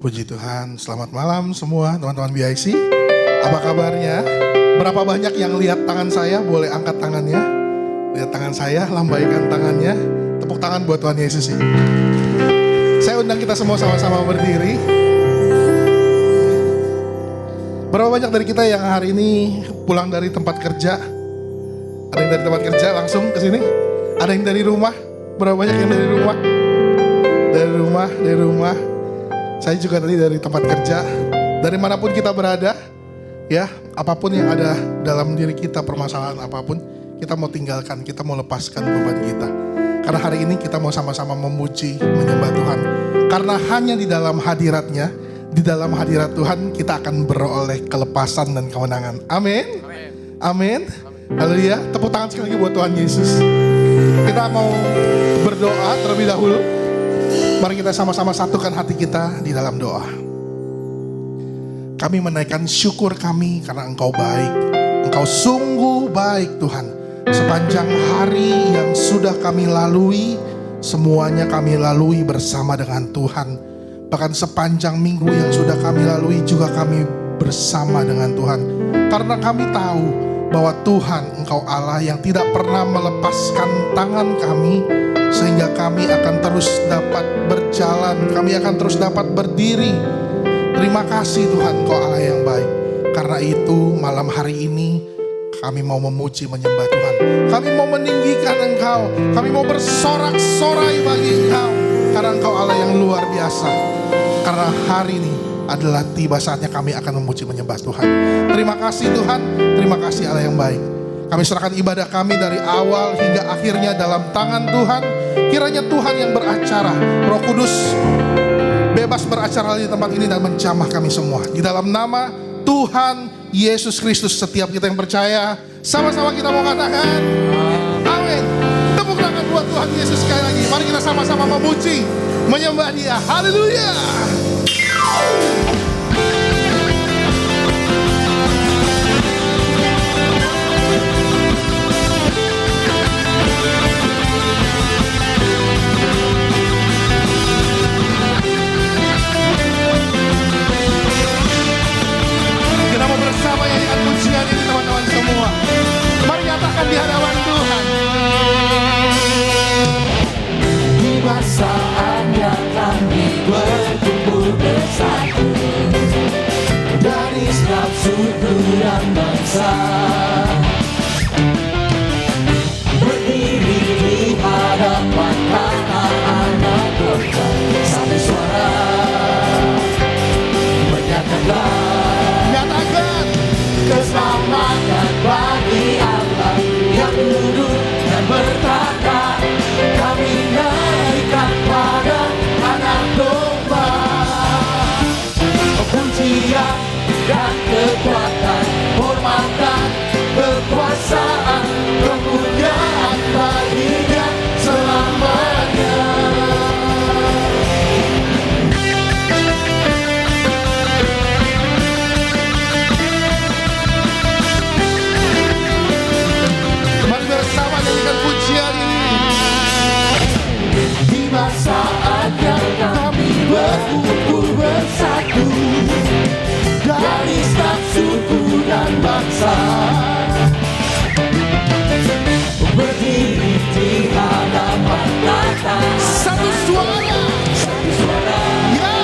Puji Tuhan, selamat malam semua teman-teman BIC. Apa kabarnya? Berapa banyak yang lihat tangan saya? Boleh angkat tangannya. Lihat tangan saya, lambaikan tangannya. Tepuk tangan buat Tuhan Yesus ini. Saya undang kita semua sama-sama berdiri. Berapa banyak dari kita yang hari ini pulang dari tempat kerja? Ada yang dari tempat kerja langsung ke sini? Ada yang dari rumah? Berapa banyak yang dari rumah? Dari rumah. Saya juga tadi dari tempat kerja. Dari manapun kita berada, ya, apapun yang ada dalam diri kita, permasalahan apapun, kita mau tinggalkan, kita mau lepaskan beban kita. Karena hari ini kita mau sama-sama memuji, menyembah Tuhan. Karena hanya di dalam hadirat-Nya, di dalam hadirat Tuhan, kita akan beroleh kelepasan dan kemenangan. Amin. Amin. Haleluya. Tepuk tangan sekali lagi buat Tuhan Yesus. Kita mau berdoa terlebih dahulu. Mari kita sama-sama satukan hati kita di dalam doa. Kami menaikkan syukur kami karena Engkau baik. Engkau sungguh baik Tuhan. Sepanjang hari yang sudah kami lalui, semuanya kami lalui bersama dengan Tuhan. Bahkan sepanjang minggu yang sudah kami lalui juga kami bersama dengan Tuhan. Karena kami tahu bahwa Tuhan Engkau Allah yang tidak pernah melepaskan tangan kami, sehingga kami akan terus dapat berjalan, kami akan terus dapat berdiri. Terima kasih Tuhan, Engkau Allah yang baik. Karena itu malam hari ini kami mau memuji, menyembah Tuhan. Kami mau meninggikan Engkau, kami mau bersorak-sorai bagi Engkau. Karena Engkau Allah yang luar biasa. Karena hari ini adalah tiba saatnya kami akan memuji, menyembah Tuhan. Terima kasih Tuhan, terima kasih Allah yang baik. Kami serahkan ibadah kami dari awal hingga akhirnya dalam tangan Tuhan. Kiranya Tuhan yang beracara, Roh Kudus bebas beracara di tempat ini dan menjamah kami semua. Di dalam nama Tuhan Yesus Kristus, setiap kita yang percaya, sama-sama kita mau katakan amin. Tepuk tangan buat Tuhan Yesus sekali lagi. Mari kita sama-sama memuji, menyembah Dia. Haleluya. Kita mau bersama nyanyikan pujian ini teman-teman semua. Mari nyatakan di hadapan Tuhan. Tiba saatnya kami berkumpul bersatu dari setiap suku dan bangsa, berdiri di hadapan anak-anak domba, satu suara menyatakan keselamatan bagi Allah yang duduk dan bertata. Kami naikkan pada anak domba, pujian dan kekuatan, hormatan, kekuasaan, kemuliaan bagi-Nya selamanya. Mari bersama nyanyikan pujian ini. Tiba saatnya kami berkumpul bersatu dari setiap suku dan bangsa, berdiri di hadapan tata. Satu suara Ya,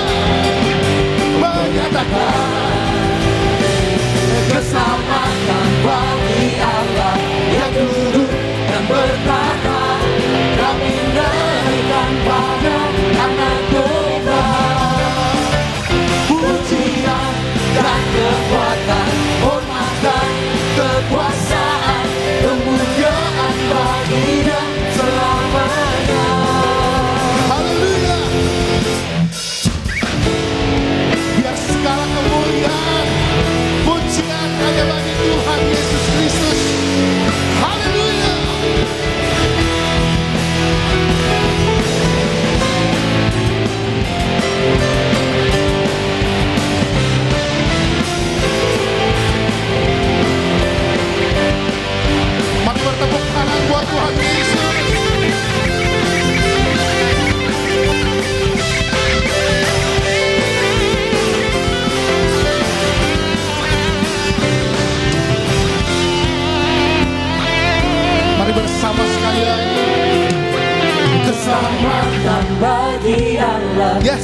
menyatakan keselamatan bagi Allah yang duduk dan bertata. Kami naikkan pada anak domba, pujian dan kekuatan, hormatan, kekuasaan, kemuliaan bagi-Nya selamanya. haleluya. Biar segala kemuliaan, pujian hanya bagi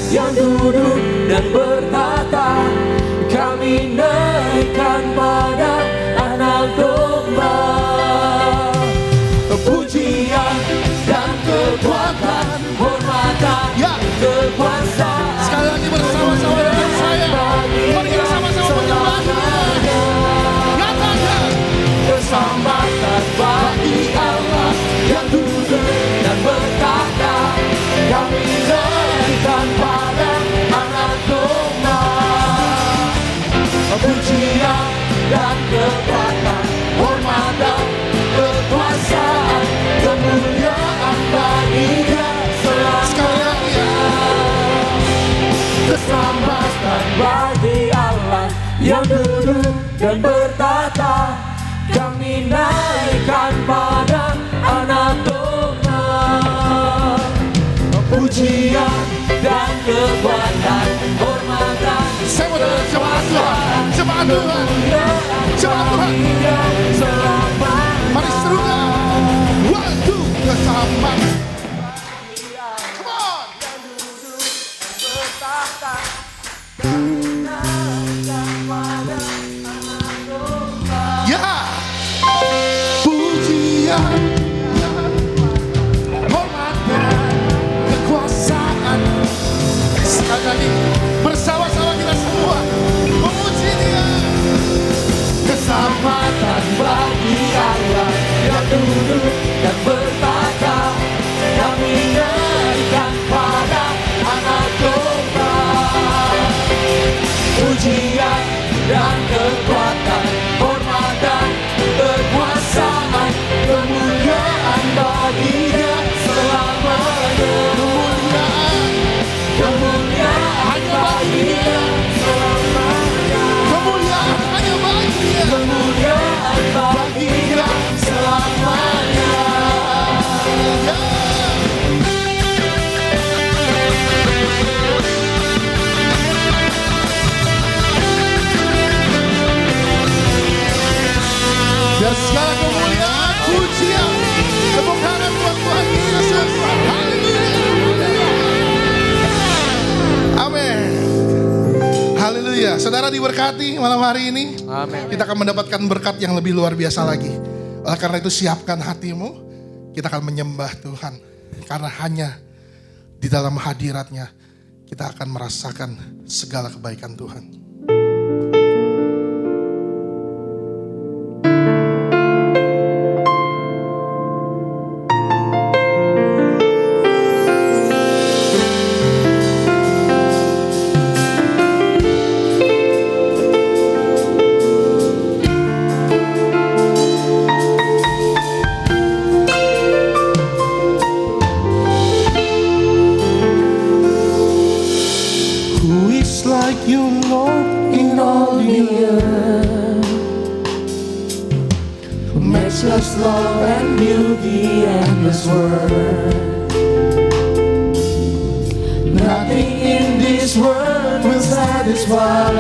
yang duduk dan bertata, kami naikkan pada Anak Domba. Pujian dan kekuatan, hormatan, kekuasaan. Sekali lagi bersama-sama dengan saya. Mari kita sama-sama menyembahnya. Nyatakan Keselamatan bagi Allah yang duduk dan bertata, kami naikkan pada Anak Domba. Pujian dan kekuatan, hormatan, kekuasaan, kemuliaan bagi Dia selamanya. Keselamatan bagi Allah yang duduk dan bertata, kami naikkan pada Anak Domba. Pujian dan kekuatan, hormatan, saya mau dengar jemaat Tuhan. Jemaat Tuhan. Jemaat Tuhan. Mari serukan. Waktu keselamatan. Come on. Ya. Pujian, hormatan, kekuasaan. Sekali lagi bersama-sama kita semua memuji Dia. Keselamatan bagi Allah yang duduk dan bertata, kami naikkan pada Anak Domba. Pujian dan kekuatan, hormatan, kekuasaan, kemuliaan bagi Dia selamanya. Kemuliaan bagi Dia selamanya. Kemuliaan hanya bagi Dia. Kemuliaan bagi Dia selamanya. Biar segala kemuliaan, pujian, tepuk tangan buat Tuhan Yesus. Haleluya. Amin. Haleluya. Saudara diberkati malam hari ini. Amin. Kita akan mendapatkan berkat yang lebih luar biasa lagi. Oleh karena itu siapkan hatimu. Kita akan menyembah Tuhan. Karena hanya di dalam hadiratnya kita akan merasakan segala kebaikan Tuhan. Matchless love and beauty, endless world. Nothing in this world will satisfy.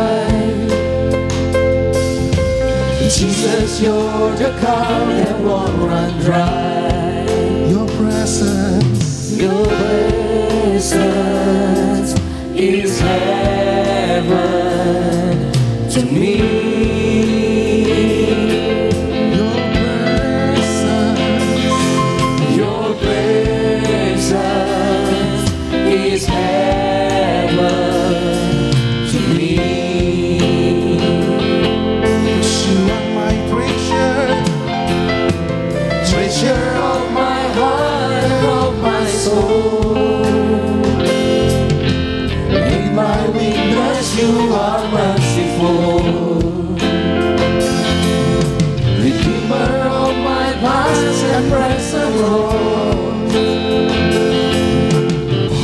Jesus, you're the cup that won't run dry. Your presence is heaven to me. You are merciful, Redeemer of my past and present Lord,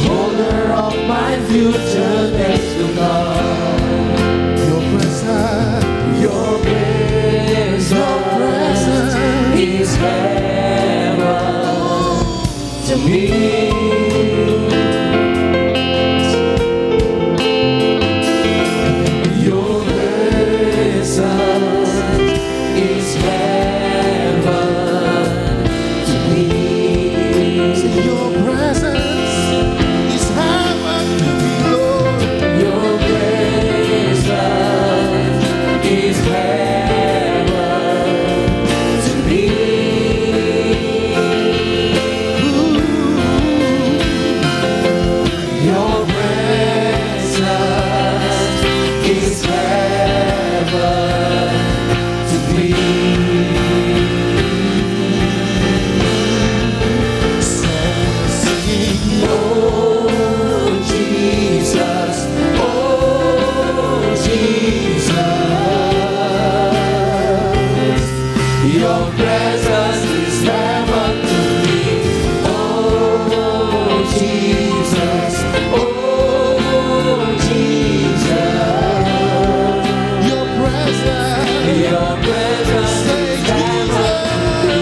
Holder of my future days to come. Your presence is heaven to me. Your presence is heaven to me. Oh Jesus, oh Jesus. Your presence. Your presence Say is heaven to me.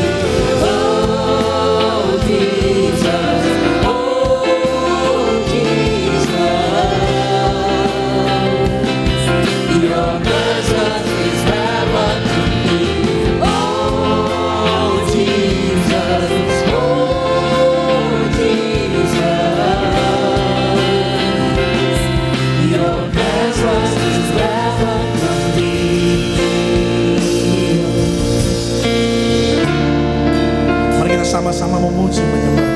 Oh Jesus, oh Jesus. Your presence is heaven to me. Oh Jesus, oh Jesus. Your presence is heaven to me. Mari kita sama-sama memuji menyembah.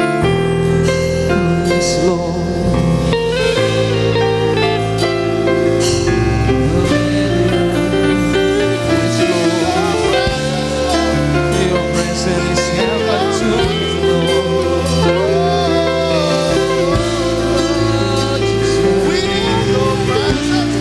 Yes, Lord. Yes, Lord. Your presence is heaven to me, Lord. We need your presence,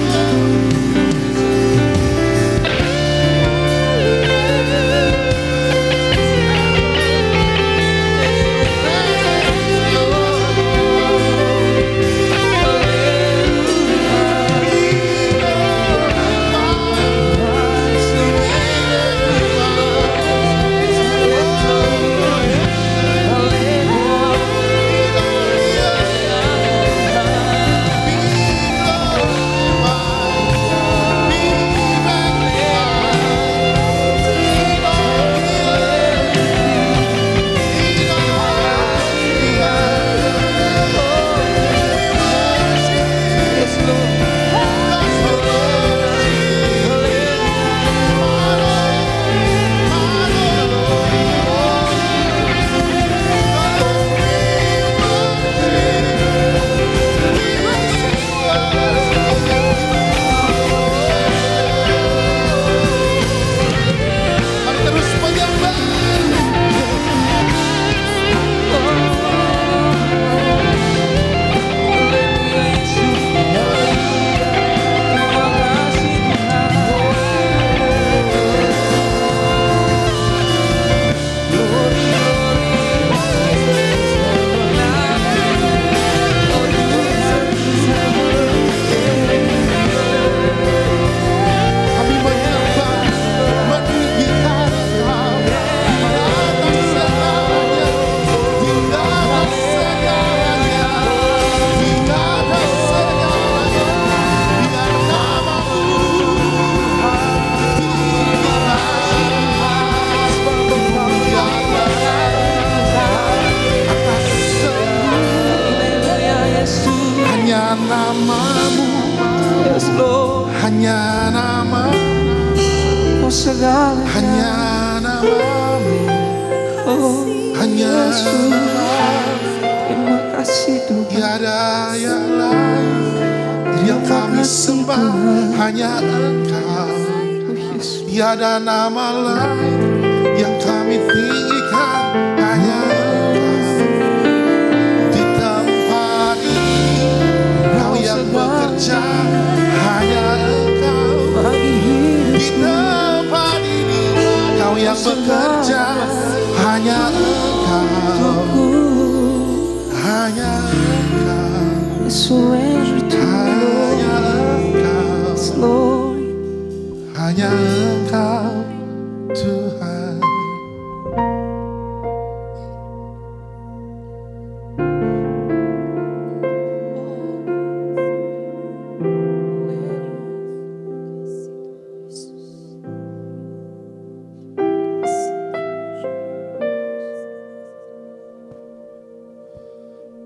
mari terus menyembah. Kami menyembah, meninggikan Engkau di atas segalanya, di atas segalanya, di atas segalanya. Biar nama-Mu hanya nama-Mu, Yes, Lord. hanya nama, Oh, segalanya. hanya nama-Mu, Oh, hanya terima kasih Tuhan. tiada yang lain yang kami sembah, hanya Engkau. Oh, yes. Tiada nama lain yang kami tinggikan, hanya Engkau. Di tempat ini Kau yang bekerja, hanya Engkau. Bagi hidup Di tempat ini Kau yang bekerja, hanya Engkau. Hanya Engkau, I surrender to you, hanya Engkau, Lord. hanya Engkau Tuhan.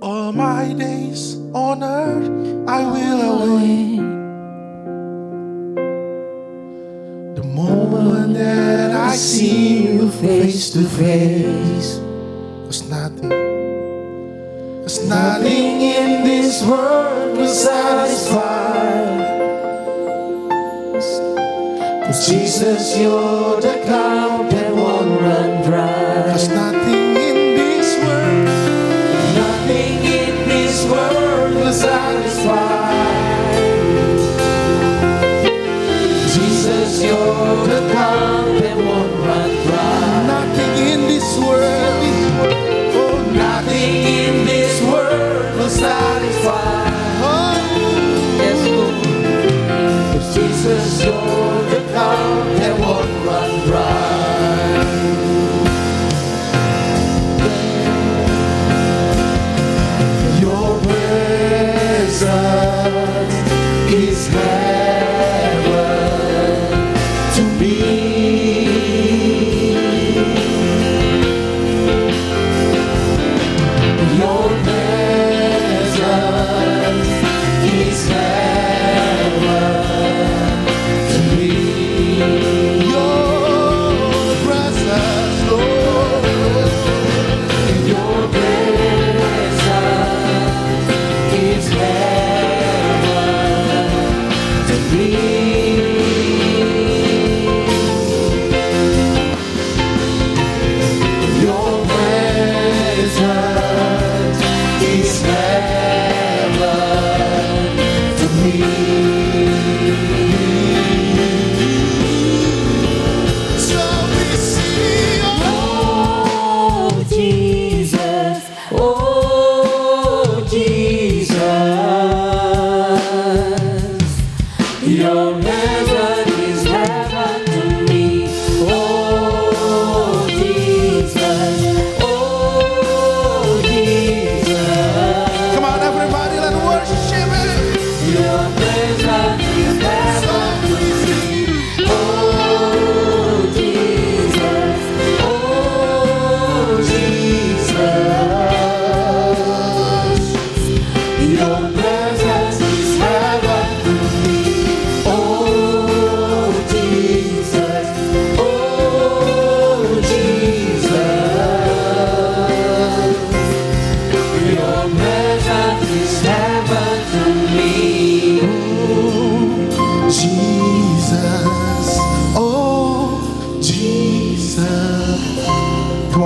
All my days on earth I will await the moment that I see you face to face. 'Cause nothing in this world will satisfy. 'Cause Jesus, you're the cup that won't run dry. 'Cause nothing in this world will satisfy. Jesus, you're the cup that won't run dry.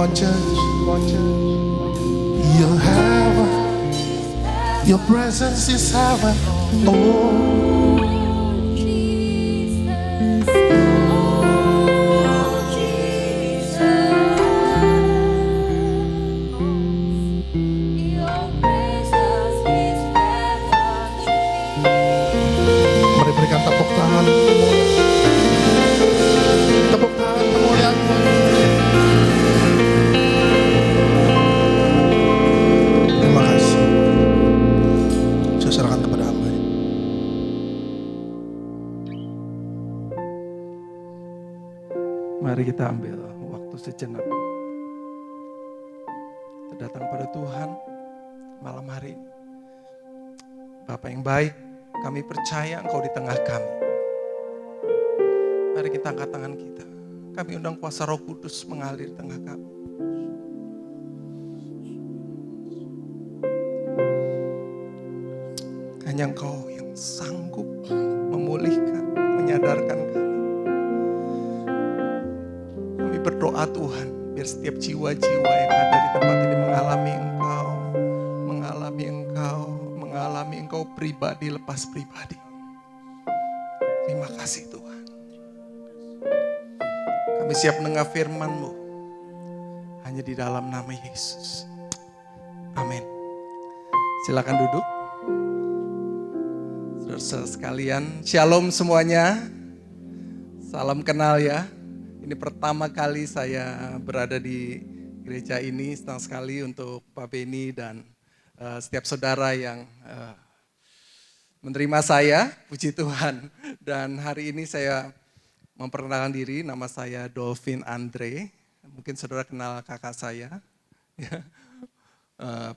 on church. Your heaven, your presence is heaven. Oh, mari berikan tepuk tangan. Tepuk tangan kemuliaan Tuhan. Terima kasih. Saya serahkan kepada hamba. Mari kita ambil waktu sejenak. Kita datang pada Tuhan malam hari ini. Bapa yang baik, kami percaya Engkau di tengah kami. Mari kita angkat tangan kita. Kami undang kuasa Roh Kudus mengalir di tengah kami. Hanya Engkau yang sanggup memulihkan, menyadarkan kami. Kami berdoa Tuhan, biar setiap jiwa-jiwa yang ada di tempat ini mengalami Engkau pribadi lepas pribadi. Terima kasih Tuhan. Kami siap mendengar firman-Mu hanya di dalam nama Yesus. Amin. Silakan duduk. Saudara sekalian, shalom semuanya. Salam kenal ya. Ini pertama kali saya berada di gereja ini. Senang sekali untuk Pak Beni dan setiap saudara yang menerima saya, puji Tuhan. Dan hari ini saya memperkenalkan diri, nama saya Dolphin Andre. Mungkin saudara kenal kakak saya, ya.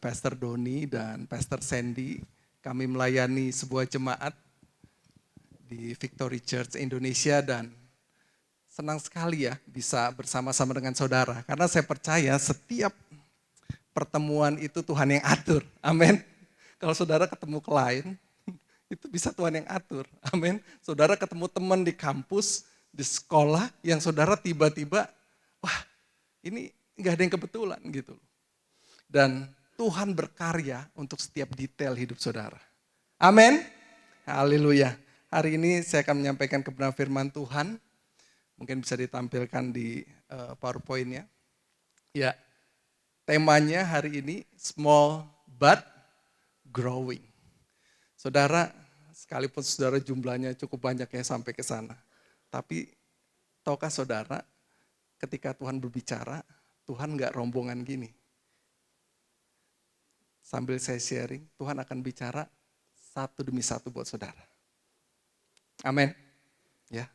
Pastor Doni dan Pastor Sandy. Kami melayani sebuah jemaat di Victory Church Indonesia dan senang sekali ya bisa bersama-sama dengan saudara. Karena saya percaya setiap pertemuan itu Tuhan yang atur. Amin. Kalau saudara ketemu klien, itu bisa Tuhan yang atur. Amin. Saudara ketemu teman di kampus, di sekolah, yang saudara tiba-tiba, wah ini gak ada yang kebetulan gitu. Dan Tuhan berkarya untuk setiap detail hidup saudara. Amin. Haleluya. Hari ini saya akan menyampaikan kebenaran firman Tuhan. Mungkin bisa ditampilkan di PowerPoint-nya. Ya, temanya hari ini small but growing. Saudara, sekalipun saudara jumlahnya cukup banyak ya sampai ke sana. Tapi tahukah saudara, ketika Tuhan berbicara, Tuhan gak rombongan gini. Sambil saya sharing, Tuhan akan bicara satu demi satu buat saudara. Amin. Ya.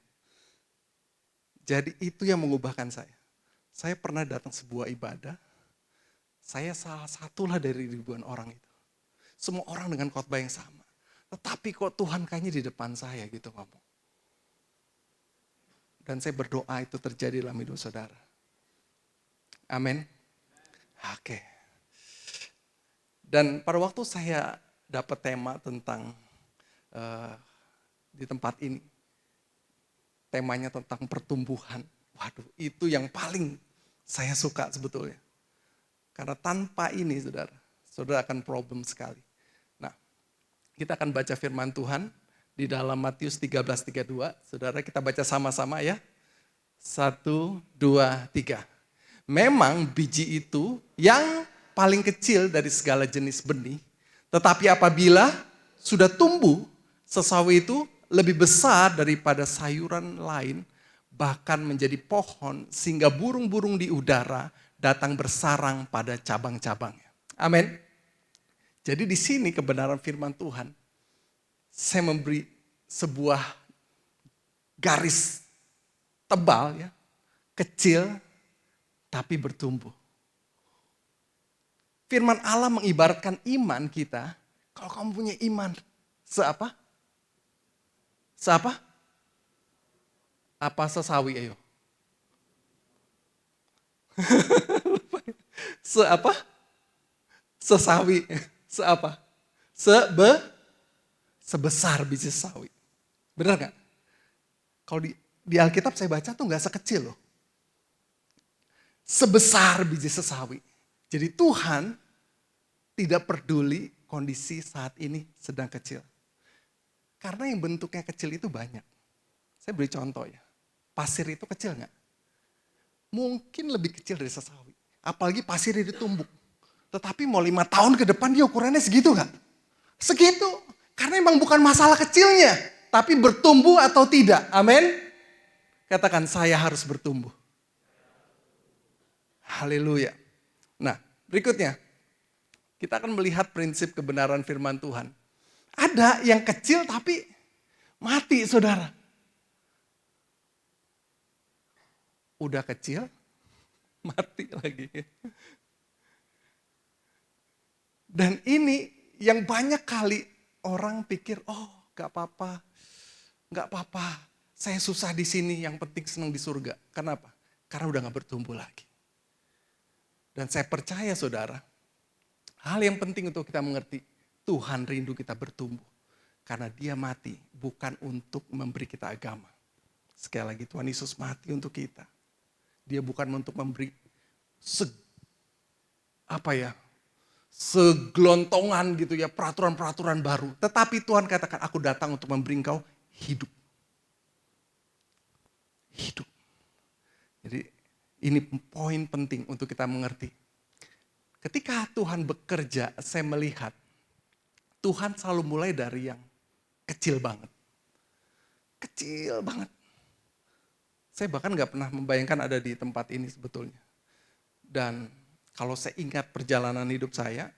Jadi itu yang mengubahkan saya. Saya pernah datang sebuah ibadah, saya salah satulah dari ribuan orang itu. Semua orang dengan khotbah yang sama. Tetapi kok Tuhan kayaknya di depan saya gitu ngomong. Dan saya berdoa itu terjadi dalam hidup saudara. Amin. Oke. Dan pada waktu saya dapat tema tentang di tempat ini, temanya tentang pertumbuhan. Waduh, itu yang paling saya suka sebetulnya. Karena tanpa ini, saudara akan problem sekali. Nah, kita akan baca firman Tuhan di dalam Matius 13:32. Saudara, kita baca sama-sama ya. 1, 2, 3. Memang biji itu yang paling kecil dari segala jenis benih. Tetapi apabila sudah tumbuh, sesawi itu lebih besar daripada sayuran lain, bahkan menjadi pohon sehingga burung-burung di udara datang bersarang pada cabang-cabangnya. Amin. Jadi di sini kebenaran firman Tuhan, saya memberi sebuah garis tebal ya, kecil tapi bertumbuh. Firman Allah mengibaratkan iman kita, kalau kamu punya iman, seapa? Seapa? Apa sesawi ayo? Seapa? Sesawi. Seapa? Sebesar biji sawi. Benar gak? Kalau di Alkitab saya baca tuh gak sekecil loh. sebesar biji sesawi. Jadi Tuhan tidak peduli kondisi saat ini sedang kecil. Karena yang bentuknya kecil itu banyak. Saya beri contoh ya. Pasir itu kecil nggak? Mungkin lebih kecil dari sesawi. Apalagi pasir yang ditumbuk. Tetapi mau 5 tahun ke depan dia ukurannya segitu nggak? Segitu. Karena emang bukan masalah kecilnya. Tapi bertumbuh atau tidak. Amin. Katakan saya harus bertumbuh. Haleluya. Nah berikutnya. Kita akan melihat prinsip kebenaran firman Tuhan. Ada yang kecil tapi mati saudara. Udah kecil, mati lagi. Dan ini yang banyak kali orang pikir, oh gak apa-apa, gak apa-apa. Saya susah di sini, yang penting senang di surga. Kenapa? Karena udah gak bertumbuh lagi. Dan saya percaya saudara, hal yang penting untuk kita mengerti, Tuhan rindu kita bertumbuh. Karena dia mati bukan untuk memberi kita agama. Sekali lagi Tuhan Yesus mati untuk kita. Dia bukan untuk memberi segelontongan gitu ya, peraturan-peraturan baru. Tetapi Tuhan katakan, aku datang untuk memberi engkau hidup. Hidup. Jadi ini poin penting untuk kita mengerti. Ketika Tuhan bekerja, saya melihat Tuhan selalu mulai dari yang kecil banget. Kecil banget. Saya bahkan gak pernah membayangkan ada di tempat ini sebetulnya. Dan kalau saya ingat perjalanan hidup saya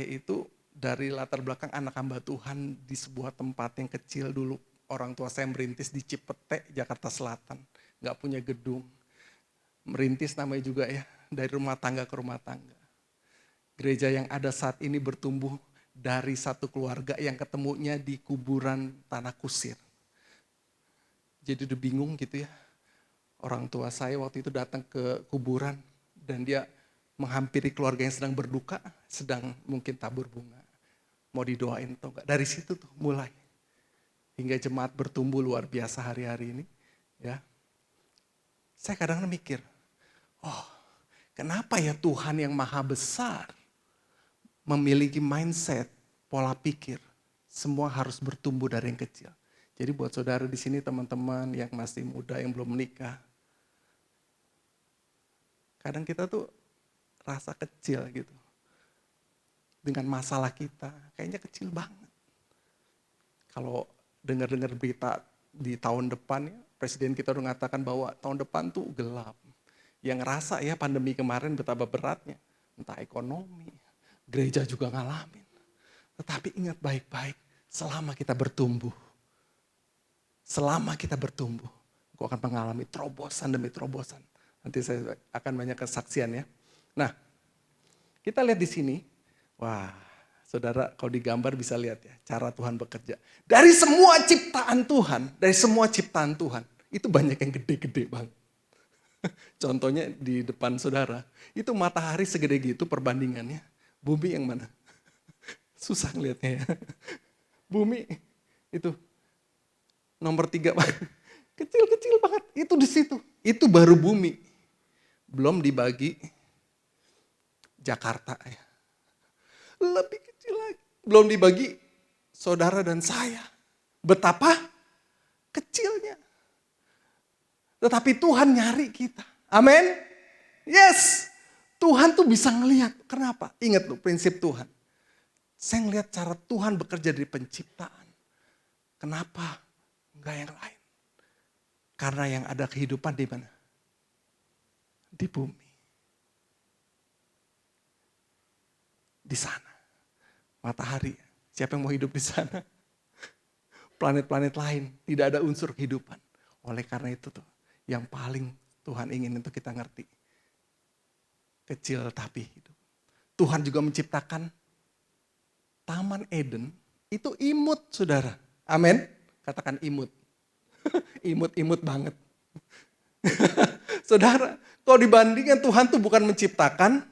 itu dari latar belakang anak hamba Tuhan di sebuah tempat yang kecil dulu. Orang tua saya merintis di Cipete, Jakarta Selatan. Gak punya gedung. Merintis namanya juga ya, dari rumah tangga ke rumah tangga. Gereja yang ada saat ini bertumbuh dari satu keluarga yang ketemunya di kuburan tanah kusir. Jadi udah bingung gitu ya. Orang tua saya waktu itu datang ke kuburan dan dia menghampiri keluarga yang sedang berduka, sedang mungkin tabur bunga. Mau didoain atau enggak. Dari situ tuh mulai. Hingga jemaat bertumbuh luar biasa hari-hari ini. Ya. Saya kadang-kadang mikir, oh kenapa ya Tuhan yang maha besar memiliki mindset, pola pikir, semua harus bertumbuh dari yang kecil. Jadi buat saudara di sini teman-teman yang masih muda, yang belum menikah. Kadang kita tuh rasa kecil gitu. Dengan masalah kita, kayaknya kecil banget. Kalau dengar-dengar berita di tahun depan ya, Presiden kita udah mengatakan bahwa tahun depan tuh gelap. Yang ngerasa ya pandemi kemarin betapa beratnya. Entah ekonomi, gereja juga ngalamin. Tetapi ingat baik-baik, selama kita bertumbuh. Selama kita bertumbuh, engkau akan mengalami terobosan demi terobosan. Nanti saya akan banyak kesaksian ya. Nah, kita lihat di sini. Wah, saudara kalau digambar bisa lihat ya, cara Tuhan bekerja. Dari semua ciptaan Tuhan, itu banyak yang gede-gede banget. Contohnya di depan saudara, itu matahari segede gitu perbandingannya. Bumi yang mana? Susah ngeliatnya ya. Bumi itu nomor 3 kecil-kecil banget. Itu di situ. Itu baru bumi. Belum dibagi Jakarta ya. Lebih kecil lagi. Belum dibagi saudara dan saya. Betapa kecilnya. Tetapi Tuhan nyari kita. Amin. Yes. Tuhan tuh bisa ngelihat. Kenapa? Ingat loh prinsip Tuhan. Saya ngelihat cara Tuhan bekerja dari penciptaan. Kenapa? Enggak yang lain. Karena yang ada kehidupan di mana? Di bumi. Di sana. Matahari. Siapa yang mau hidup di sana? Planet-planet lain. Tidak ada unsur kehidupan. Oleh karena itu tuh. Yang paling Tuhan ingin untuk kita ngerti. Kecil tapi hidup. Tuhan juga menciptakan Taman Eden. Itu imut saudara. Amin. Katakan imut. Imut-imut banget. Saudara, kalau dibandingkan Tuhan tuh bukan menciptakan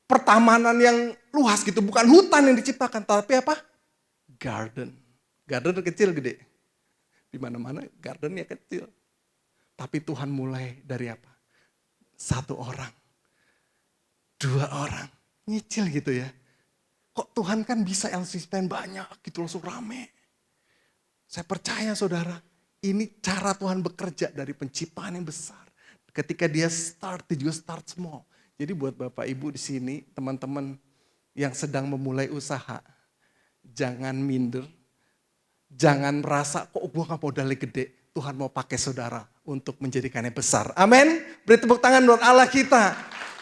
pertamanan yang luas gitu. Bukan hutan yang diciptakan. Tapi apa? Garden. Garden kecil gede. Di mana-mana gardennya kecil. Tapi Tuhan mulai dari apa? 1 orang, 2 orang, nyicil gitu ya. Kok Tuhan kan bisa LC spend banyak gitu langsung rame. Saya percaya saudara, ini cara Tuhan bekerja dari penciptaan yang besar. Ketika dia juga start small. Jadi buat Bapak Ibu di sini, teman-teman yang sedang memulai usaha, jangan minder, jangan merasa kok gue gak modalnya gede. Tuhan mau pakai saudara untuk menjadikannya besar. Amin. Beri tepuk tangan buat Allah kita.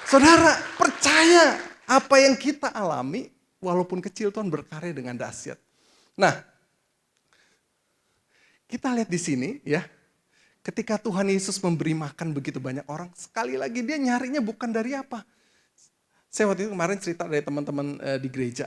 Saudara, percaya apa yang kita alami, walaupun kecil Tuhan berkarya dengan dahsyat. Nah, kita lihat di sini ya, ketika Tuhan Yesus memberi makan begitu banyak orang, sekali lagi dia nyarinya bukan dari apa. Saya waktu itu kemarin cerita dari teman-teman di gereja.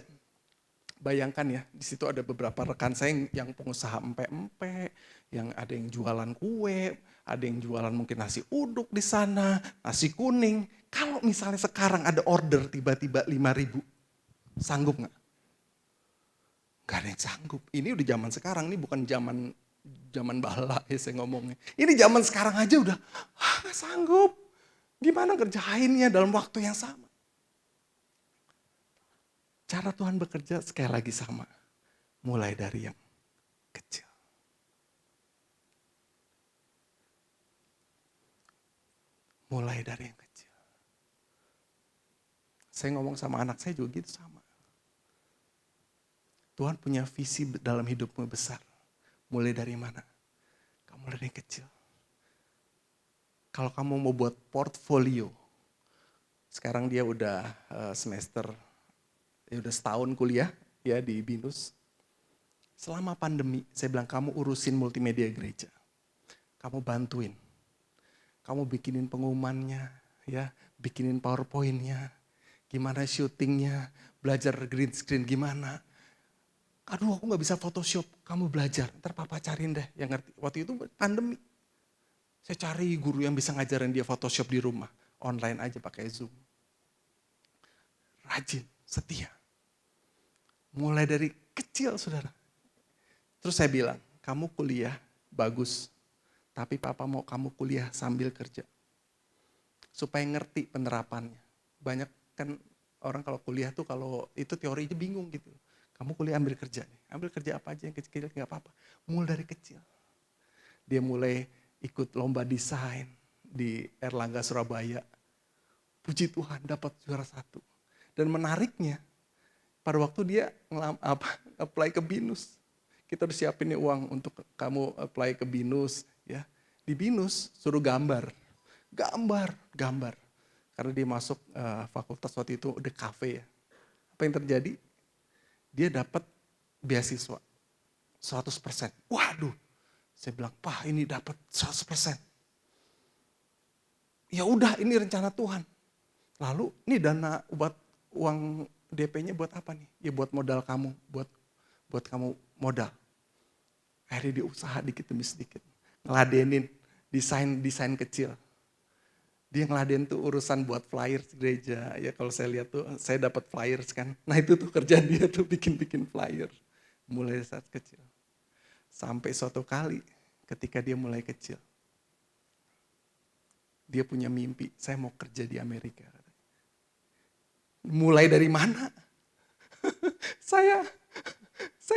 Bayangkan ya, di situ ada beberapa rekan saya yang pengusaha empek-empek, yang ada yang jualan kue, ada yang jualan mungkin nasi uduk di sana, nasi kuning. Kalau misalnya sekarang ada order tiba-tiba 5.000, sanggup nggak? Gak ada yang sanggup. Ini udah zaman sekarang, ini bukan zaman bala ya saya ngomongnya. Ini zaman sekarang aja udah, gak sanggup. Gimana kerjainnya dalam waktu yang sama? Cara Tuhan bekerja sekali lagi sama. Mulai dari yang kecil. Mulai dari yang kecil. Saya ngomong sama anak saya juga gitu sama. Tuhan punya visi dalam hidupmu besar. Mulai dari mana? Kamu mulai dari kecil. Kalau kamu mau buat portfolio, sekarang dia udah semester, ya udah setahun kuliah ya di BINUS. Selama pandemi, saya bilang kamu urusin multimedia gereja. Kamu bantuin. Kamu bikinin pengumumannya, ya, bikinin PowerPoint-nya, gimana syutingnya, belajar green screen gimana. Aduh aku gak bisa Photoshop, kamu belajar, ntar papa cariin deh yang ngerti. Waktu itu pandemi. Saya cari guru yang bisa ngajarin dia Photoshop di rumah. Online aja pakai Zoom. Rajin, setia. Mulai dari kecil saudara. Terus saya bilang, kamu kuliah bagus. Tapi papa mau kamu kuliah sambil kerja. Supaya ngerti penerapannya. Banyak kan orang kalau kuliah tuh kalau itu teorinya bingung gitu. Kamu kuliah ambil kerja nih. Ambil kerja apa aja yang kecil-kecil gak apa-apa. Mulai dari kecil. Dia mulai ikut lomba desain di Erlangga Surabaya. Puji Tuhan dapat juara 1. Dan menariknya, pada waktu dia apply ke BINUS. Kita udah siapin nih uang untuk kamu apply ke BINUS. Ya. Di BINUS suruh gambar. Gambar. Karena dia masuk fakultas waktu itu The Cafe ya. Apa yang terjadi? Dia dapat beasiswa 100%. Waduh, saya bilang, Pak ini dapat 100%. Ya udah, ini rencana Tuhan. Lalu ini dana buat uang DP-nya buat apa nih? Ya buat modal kamu, buat kamu modal. Akhirnya dia usaha dikit demi sedikit. Ngeladenin desain kecil. Dia ngeladen tuh urusan buat flyers gereja. Ya kalau saya lihat tuh, saya dapat flyers kan. Nah itu tuh kerjaan dia tuh bikin flyer. Mulai saat kecil. Sampai suatu kali ketika dia mulai kecil. Dia punya mimpi, saya mau kerja di Amerika. Mulai dari mana? saya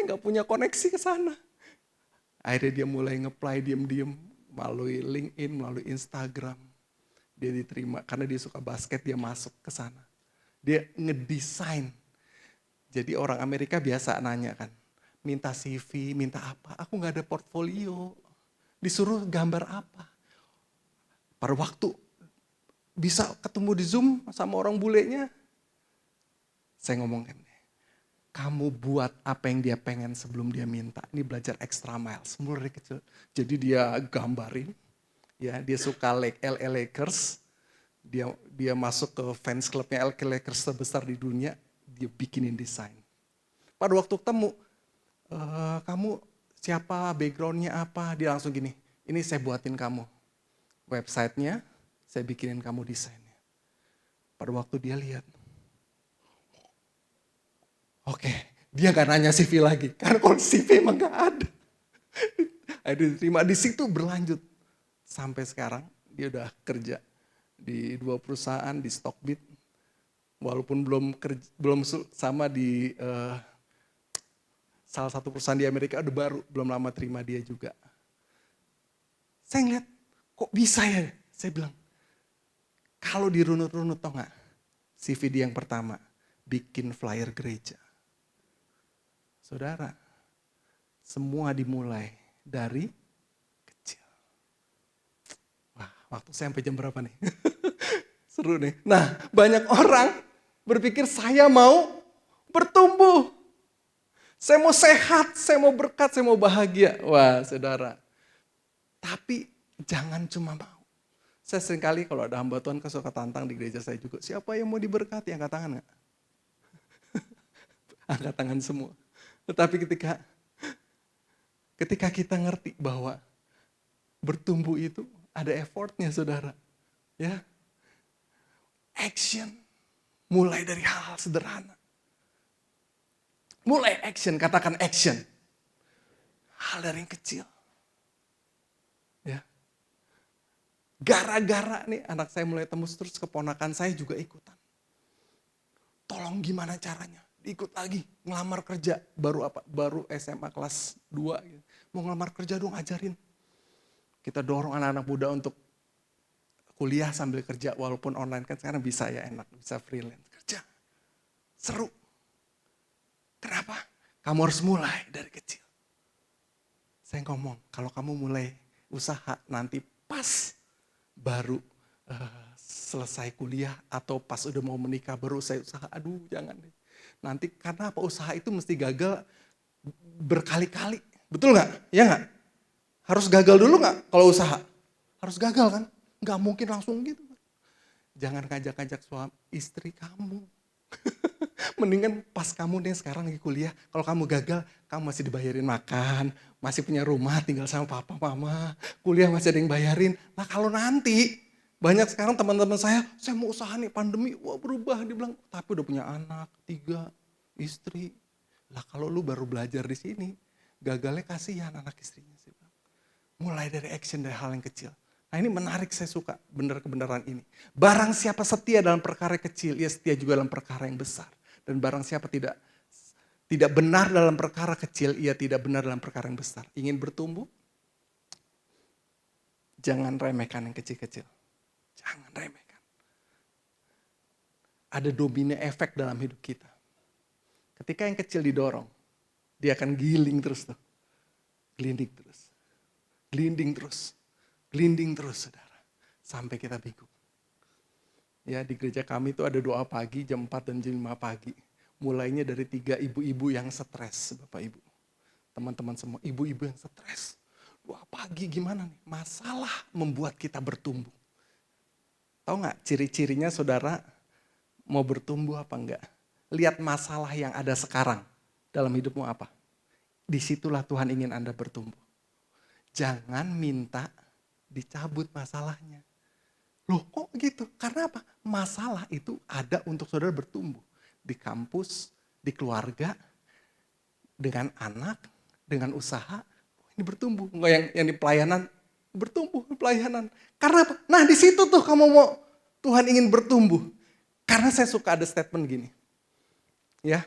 nggak punya koneksi ke sana. Akhirnya dia mulai nge-apply diem-diem melalui LinkedIn, melalui Instagram. Dia diterima karena dia suka basket, dia masuk ke sana. Dia ngedesain. Jadi orang Amerika biasa nanya kan, minta CV, minta apa? Aku nggak ada portfolio. Disuruh gambar apa? Pada waktu bisa ketemu di Zoom sama orang bulenya, saya ngomongin, kamu buat apa yang dia pengen sebelum dia minta. Ini belajar extra miles, mulai dari kecil. Jadi dia gambarin, ya dia suka LA Lakers, dia masuk ke fans clubnya LA Lakers terbesar di dunia, dia bikinin desain. Pada waktu ketemu, kamu siapa, backgroundnya apa, dia langsung gini, ini saya buatin kamu. Websitenya, saya bikinin kamu desainnya. Pada waktu dia lihat, oke, dia gak nanya CV lagi. Karena kalau CV emang gak ada. Akhirnya diterima di situ berlanjut. Sampai sekarang dia udah kerja di 2 perusahaan di Stockbit. Walaupun belum sama di salah satu perusahaan di Amerika, udah baru, belum lama terima dia juga. Saya ngeliat, kok bisa ya? Saya bilang, kalau dirunut-runut tau gak? CV dia yang pertama, bikin flyer gereja. Saudara, semua dimulai dari kecil. Wah, waktu saya sampai jam berapa nih? Seru nih. Nah, banyak orang berpikir saya mau bertumbuh. Saya mau sehat, saya mau berkat, saya mau bahagia. Wah, saudara. Tapi jangan cuma mau. Saya seringkali kalau ada hamba Tuhan suka tantang di gereja saya juga. Siapa yang mau diberkati? Angkat tangan gak? Angkat tangan semua. Tetapi ketika kita ngerti bahwa bertumbuh itu ada effortnya, saudara. Ya, action. Mulai dari hal-hal sederhana. Mulai action, katakan action. Hal dari yang kecil. Ya. Gara-gara nih anak saya mulai tembus terus, keponakan saya juga ikutan. Tolong gimana caranya? Ikut lagi, ngelamar kerja. Baru SMA kelas 2. Gitu. Mau ngelamar kerja dong, ajarin. Kita dorong anak-anak muda untuk kuliah sambil kerja, walaupun online kan sekarang bisa ya, enak, bisa freelance. Kerja, seru. Kenapa? Kamu harus mulai dari kecil. Saya ngomong, kalau kamu mulai usaha nanti pas baru selesai kuliah atau pas udah mau menikah baru saya usaha, aduh jangan deh. Nanti karena apa, usaha itu mesti gagal berkali-kali. Betul nggak? Ya nggak? Harus gagal dulu nggak kalau usaha? Harus gagal kan? Nggak mungkin langsung gitu. Jangan ngajak-ngajak suami istri kamu. Mendingan pas kamu nih sekarang lagi kuliah, kalau kamu gagal, kamu masih dibayarin makan, masih punya rumah tinggal sama papa, mama, kuliah masih ada yang bayarin. Nah kalau nanti, banyak sekarang teman-teman saya mau usaha nih pandemi, wah berubah. Dia bilang, tapi udah punya anak, 3, istri. Lah kalau lu baru belajar di sini, gagalnya kasihan anak istrinya. Sih. Mulai dari action, dari hal yang kecil. Nah ini menarik, saya suka benar kebenaran ini. Barang siapa setia dalam perkara kecil, ia setia juga dalam perkara yang besar. Dan barang siapa tidak benar dalam perkara kecil, ia tidak benar dalam perkara yang besar. Ingin bertumbuh? Jangan remehkan yang kecil-kecil. Jangan remehkan. Ada domino efek dalam hidup kita. Ketika yang kecil didorong, dia akan giling terus tuh. Gelinding terus. Gelinding terus. Gelinding terus, saudara. Sampai kita bingung. Ya, di gereja kami itu ada doa pagi jam 4 dan jam 5 pagi. Mulainya dari 3 ibu-ibu yang stres, Bapak Ibu. Teman-teman semua, ibu-ibu yang stres. Doa pagi gimana nih? Masalah membuat kita bertumbuh. Tahu nggak ciri-cirinya saudara mau bertumbuh apa enggak? Lihat masalah yang ada sekarang dalam hidupmu apa. Disitulah Tuhan ingin Anda bertumbuh. Jangan minta dicabut masalahnya. Loh kok gitu? Karena apa? Masalah itu ada untuk saudara bertumbuh. Di kampus, di keluarga, dengan anak, dengan usaha, ini bertumbuh. Enggak yang di pelayanan, bertumbuh pelayanan. Karena apa? Nah di situ tuh kamu mau Tuhan ingin bertumbuh. Karena saya suka ada statement gini. Ya,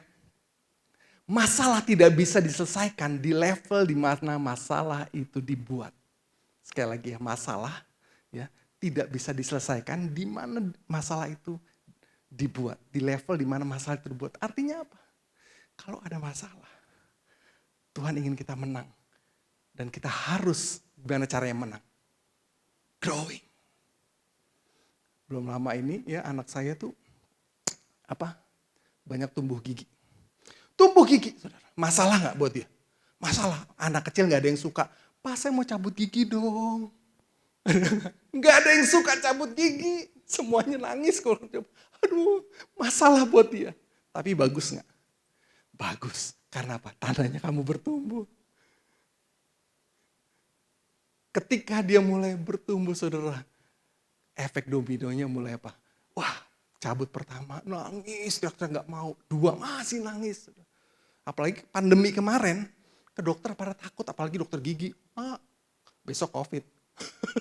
masalah tidak bisa diselesaikan di level di mana masalah itu dibuat. Sekali lagi ya, masalah ya tidak bisa diselesaikan di mana masalah itu dibuat, di level di mana masalah itu dibuat. Artinya apa? Kalau ada masalah, Tuhan ingin kita menang. Dan kita harus gimana caranya menang? Growing. Belum lama ini ya anak saya tuh banyak tumbuh gigi. Tumbuh gigi, saudara. Masalah gak buat dia? Masalah, anak kecil gak ada yang suka. Pak saya mau cabut gigi dong. Gak ada yang suka cabut gigi. Semuanya nangis kalau coba. Aduh, masalah buat dia. Tapi bagus gak? Bagus. Karena apa? Tandanya kamu bertumbuh. Ketika dia mulai bertumbuh, saudara. Efek dominonya mulai apa? Wah, cabut pertama nangis, dokter gak mau. 2 masih nangis. Apalagi pandemi kemarin, ke dokter pada takut, apalagi dokter gigi. Besok COVID.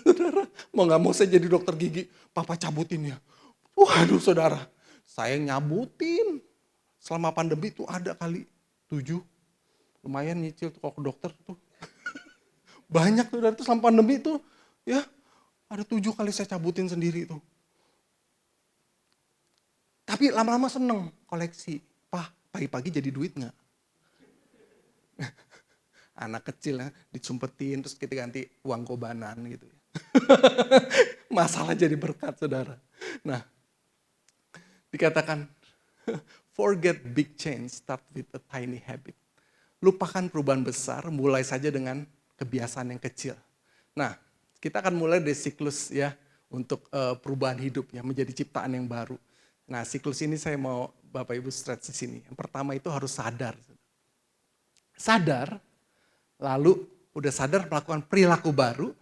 Saudara, mau gak mau saya jadi dokter gigi, papa cabutin ya. Waduh saudara, saya nyabutin. Selama pandemi itu ada kali 7. Lumayan nyicil tuh kalau ke dokter tuh. Banyak tuh dari itu selama pandemi itu ya ada 7 kali saya cabutin sendiri tuh. Tapi lama-lama seneng koleksi. Pagi-pagi jadi duit gak? Anak kecil ya disumpetin terus kita ganti uang kobanan gitu ya. Masalah jadi berkat saudara. Nah dikatakan forget big change, start with a tiny habit. Lupakan perubahan besar, mulai saja dengan kebiasaan yang kecil. Nah, kita akan mulai dari siklus ya untuk perubahan hidup ya menjadi ciptaan yang baru. Nah, siklus ini saya mau Bapak Ibu stretch di sini. Yang pertama itu harus sadar. Sadar, lalu udah sadar melakukan perilaku baru.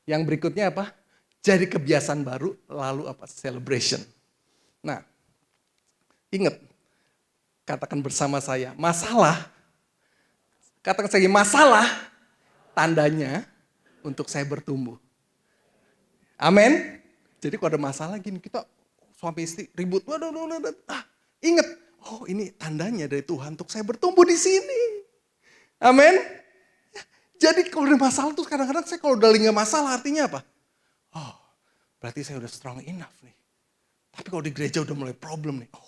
Yang berikutnya apa? Jadi kebiasaan baru, lalu apa? Celebration. Nah, ingat, katakan bersama saya, masalah. Katakan saya masalah, tandanya untuk saya bertumbuh. Amin. Jadi kalau ada masalah gini, kita suami istri ribut. Ingat, oh ini tandanya dari Tuhan untuk saya bertumbuh di sini. Amin. Jadi kalau ada masalah tuh kadang-kadang saya kalau udah nggak masalah artinya apa? Oh, berarti saya udah strong enough nih. Tapi kalau di gereja udah mulai problem nih. Oh,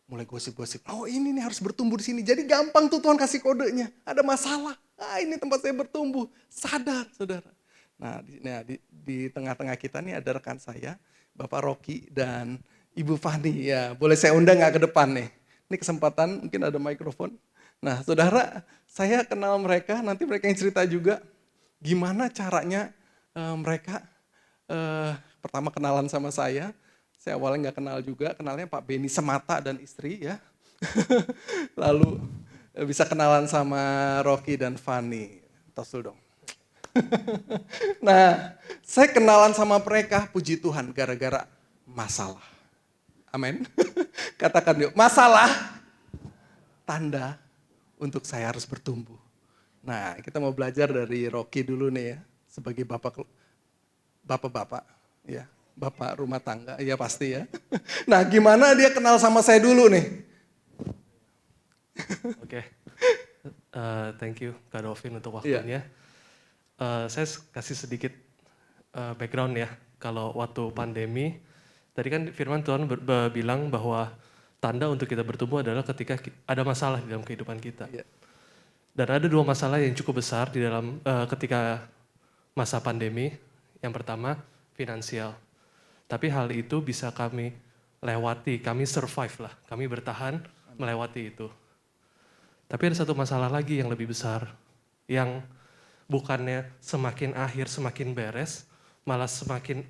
mulai gosip-gosip. Oh ini nih harus bertumbuh di sini. Jadi gampang tuh Tuhan kasih kodenya. Ada masalah. Ini tempat saya bertumbuh. Sadar, saudara. Nah, di tengah-tengah kita nih ada rekan saya, Bapak Rocky dan Ibu Fani. Ya, boleh saya undang nggak ke depan nih? Ini kesempatan, mungkin ada mikrofon. Nah, saudara, saya kenal mereka. Nanti mereka yang cerita juga gimana caranya mereka pertama kenalan sama saya. Saya awalnya nggak kenal juga, kenalnya Pak Beni semata dan istri ya. Lalu bisa kenalan sama Rocky dan Fani. Tos dulu dong. Nah, saya kenalan sama mereka, puji Tuhan, gara-gara masalah. Amin. Katakan yuk, masalah tanda untuk saya harus bertumbuh. Nah, kita mau belajar dari Rocky dulu nih ya, sebagai bapak-bapak ya. Bapak rumah tangga, ya pasti ya. Nah gimana dia kenal sama saya dulu nih? Oke, thank you Kak Dovin untuk waktunya. Saya kasih sedikit background ya. Kalau waktu pandemi, tadi kan firman Tuhan bilang bahwa tanda untuk kita bertumbuh adalah ketika ada masalah di dalam kehidupan kita. Dan ada 2 masalah yang cukup besar di dalam ketika masa pandemi. Yang pertama, finansial. Tapi hal itu bisa kami lewati, kami survive lah, kami bertahan melewati itu. Tapi ada satu masalah lagi yang lebih besar, yang bukannya semakin akhir semakin beres, malah semakin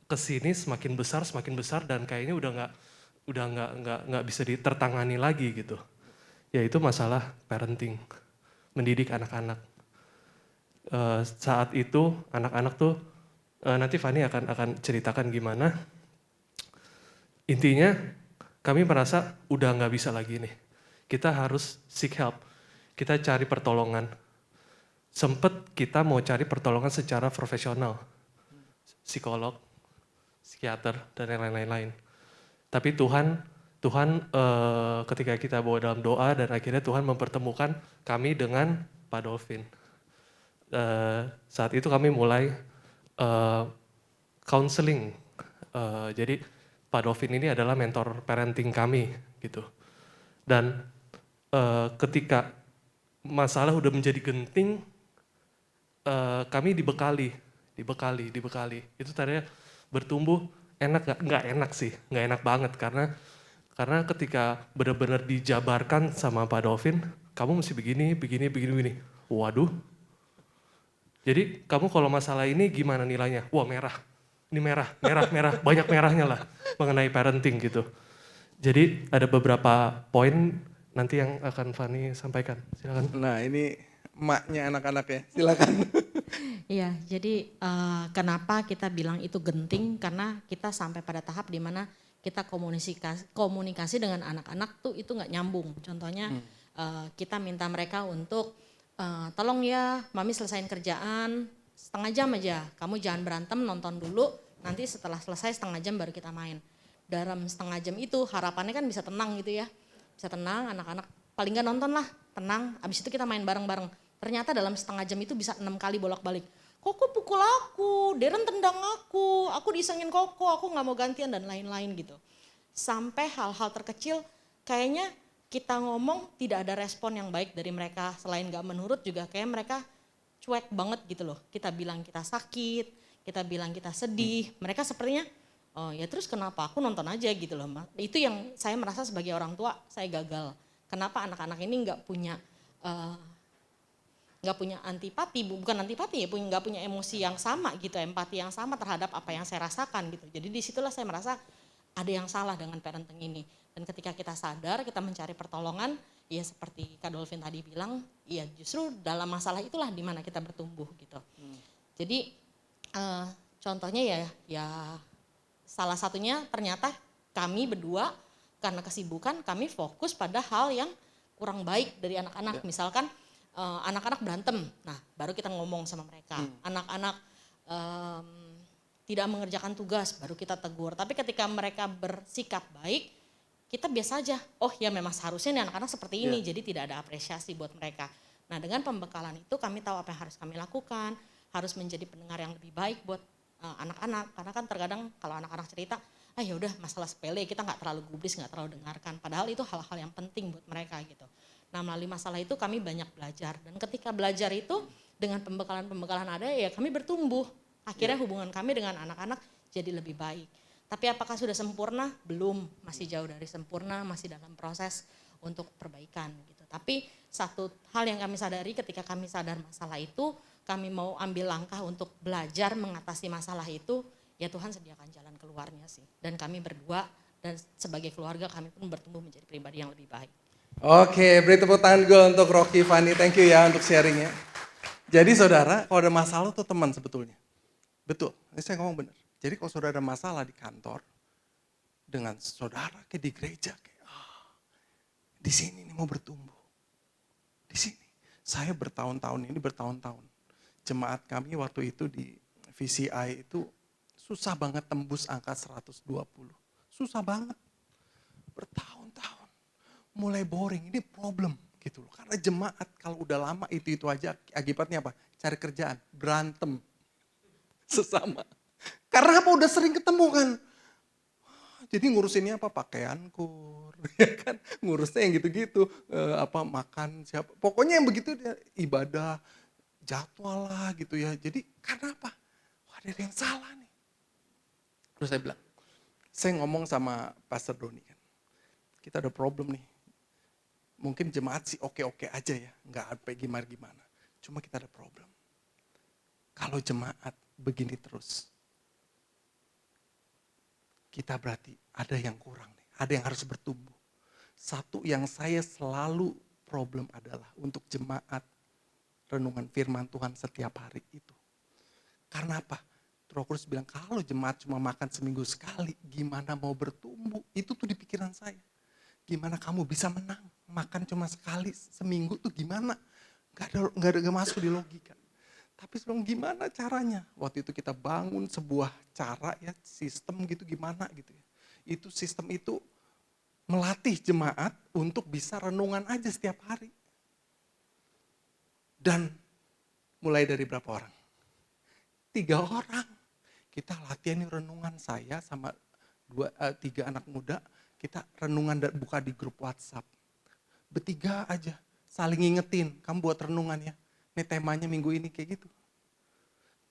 kesini semakin besar dan kayaknya udah nggak bisa ditertangani lagi gitu. Yaitu masalah parenting, mendidik anak-anak. Saat itu anak-anak tuh nanti Fani akan ceritakan gimana. Intinya kami merasa udah nggak bisa lagi nih. Kita harus seek help. Kita cari pertolongan. Sempet kita mau cari pertolongan secara profesional. Psikolog, psikiater, dan lain-lain. Tapi Tuhan ketika kita bawa dalam doa dan akhirnya Tuhan mempertemukan kami dengan Pak Dolphin. Saat itu kami mulai counseling. Jadi Pak Dolphin ini adalah mentor parenting kami gitu. Dan ketika masalah udah menjadi genting, kami dibekali. Itu tadinya bertumbuh enak nggak enak sih, nggak enak banget karena ketika benar-benar dijabarkan sama Pak Dolphin, kamu mesti begini. Waduh. Jadi kamu kalau masalah ini gimana nilainya? Wah merah, ini merah, banyak merahnya lah mengenai parenting gitu. Jadi ada beberapa poin nanti yang akan Fani sampaikan, silakan. Nah ini emaknya anak-anak ya, silakan. Iya, jadi kenapa kita bilang itu genting? Karena kita sampai pada tahap di mana kita komunikasi dengan anak-anak tuh itu nggak nyambung. Contohnya kita minta mereka untuk tolong ya, mami selesain kerjaan setengah jam aja, kamu jangan berantem, nonton dulu, nanti setelah selesai setengah jam baru kita main. Dalam setengah jam itu harapannya kan bisa tenang gitu ya, bisa tenang, anak-anak paling nggak nonton lah, tenang, abis itu kita main bareng-bareng. Ternyata dalam setengah jam itu bisa 6 kali bolak-balik. Koko pukul aku, Deren tendang aku disengin Koko, aku nggak mau gantian dan lain-lain gitu. Sampai hal-hal terkecil kayaknya kita ngomong tidak ada respon yang baik dari mereka, selain nggak menurut juga kayak mereka cuek banget gitu loh. Kita bilang kita sakit, kita bilang kita sedih, mereka sepertinya oh ya terus kenapa aku nonton aja gitu loh. Itu yang saya merasa sebagai orang tua saya gagal. Kenapa anak-anak ini nggak punya antipati, bukan antipati ya, nggak punya emosi yang sama gitu, empati yang sama terhadap apa yang saya rasakan gitu. Jadi disitulah saya merasa ada yang salah dengan parenting ini. Dan ketika kita sadar, kita mencari pertolongan, ya seperti Kak Dolphin tadi bilang, ya justru dalam masalah itulah dimana kita bertumbuh gitu. Jadi contohnya ya salah satunya ternyata kami berdua karena kesibukan kami fokus pada hal yang kurang baik dari anak-anak. Misalkan anak-anak berantem, nah baru kita ngomong sama mereka. Anak-anak tidak mengerjakan tugas, baru kita tegur. Tapi ketika mereka bersikap baik, kita biasa aja, oh ya memang seharusnya nih anak-anak seperti ini, jadi tidak ada apresiasi buat mereka. Nah dengan pembekalan itu kami tahu apa yang harus kami lakukan, harus menjadi pendengar yang lebih baik buat anak-anak. Karena kan terkadang kalau anak-anak cerita, ya udah masalah sepele, kita nggak terlalu gubris, nggak terlalu dengarkan. Padahal itu hal-hal yang penting buat mereka gitu. Nah melalui masalah itu kami banyak belajar. Dan ketika belajar itu dengan pembekalan-pembekalan ada ya kami bertumbuh. Akhirnya hubungan kami dengan anak-anak jadi lebih baik. Tapi apakah sudah sempurna? Belum, masih jauh dari sempurna, masih dalam proses untuk perbaikan gitu. Tapi satu hal yang kami sadari ketika kami sadar masalah itu, kami mau ambil langkah untuk belajar mengatasi masalah itu, ya Tuhan sediakan jalan keluarnya sih. Dan kami berdua dan sebagai keluarga kami pun bertumbuh menjadi pribadi yang lebih baik. Oke, beri tepuk tangan gue untuk Rocky, Fanny, thank you ya untuk sharingnya. Jadi saudara, kalau ada masalah tuh teman sebetulnya. Betul, ini saya ngomong benar. Jadi kalau saudara ada masalah di kantor, dengan saudara kayak di gereja, kayak di sini nih mau bertumbuh. Di sini, saya bertahun-tahun jemaat kami waktu itu di VCI itu susah banget tembus angka 120. Susah banget. Bertahun-tahun. Mulai boring, ini problem gitu loh. Karena jemaat kalau udah lama itu aja akibatnya apa? Cari kerjaan, berantem sesama. Karena apa? Udah sering ketemu kan. Jadi ngurusinnya apa? Pakaian kur, ya kan? Ngurusnya yang gitu-gitu, makan siapa. Pokoknya yang begitu dia ibadah, jadwal lah gitu ya. Jadi karena apa? Wah, ada yang salah nih. Terus saya bilang, saya ngomong sama Pastor Doni kan. Kita ada problem nih. Mungkin jemaat sih oke-oke aja ya, nggak apa gimana-gimana. Cuma kita ada problem. Kalau jemaat begini terus, kita berarti ada yang kurang nih, ada yang harus bertumbuh. Satu yang saya selalu problem adalah untuk jemaat renungan firman Tuhan setiap hari itu. Karena apa? Roh Kudus bilang kalau jemaat cuma makan seminggu sekali, gimana mau bertumbuh? Itu tuh di pikiran saya. Gimana kamu bisa menang? Makan cuma sekali seminggu tuh gimana? Gak ada masuk di logika. Tapi sekarang gimana caranya? Waktu itu kita bangun sebuah cara ya, sistem gitu gimana gitu ya. Itu sistem itu melatih jemaat untuk bisa renungan aja setiap hari. Dan mulai dari berapa orang? 3 orang. Kita latihan renungan, saya sama 3 anak muda, kita renungan dan buka di grup WhatsApp. Bertiga aja, saling ngingetin, kamu buat renungan ya. Ini temanya minggu ini kayak gitu.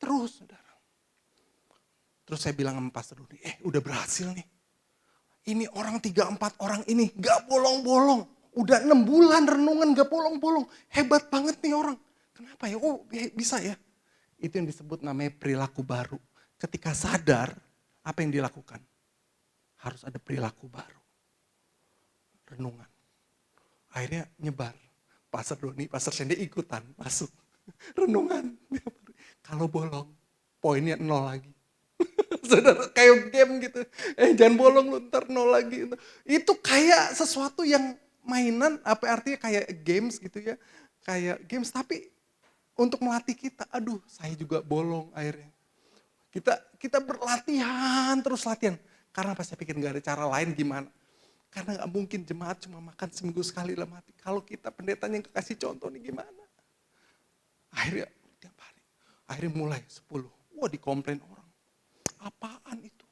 Terus, saudara. Terus saya bilang sama Pastor Doni, udah berhasil nih. Ini orang 3-4 orang ini gak bolong-bolong. Udah 6 bulan renungan gak bolong-bolong. Hebat banget nih orang. Kenapa ya? Oh bisa ya. Itu yang disebut namanya perilaku baru. Ketika sadar, apa yang dilakukan? Harus ada perilaku baru. Renungan. Akhirnya nyebar. Pastor Doni, Pastor Sandy ikutan masuk. Renungan. Kalau bolong, poinnya 0 lagi. Saudara, kayak game gitu. Jangan bolong lu ntar 0 lagi. Itu kayak sesuatu yang mainan, apa artinya kayak games gitu ya. Kayak games, tapi untuk melatih kita. Aduh, saya juga bolong akhirnya. Kita berlatihan, terus latihan. Karena pas saya pikir gak ada cara lain gimana. Karena gak mungkin jemaat cuma makan seminggu sekali dalam hati. Kalau kita pendetanya yang kasih contoh nih gimana. Akhirnya tiap hari. Akhirnya mulai 10. Wah dikomplain orang. Apaan itu?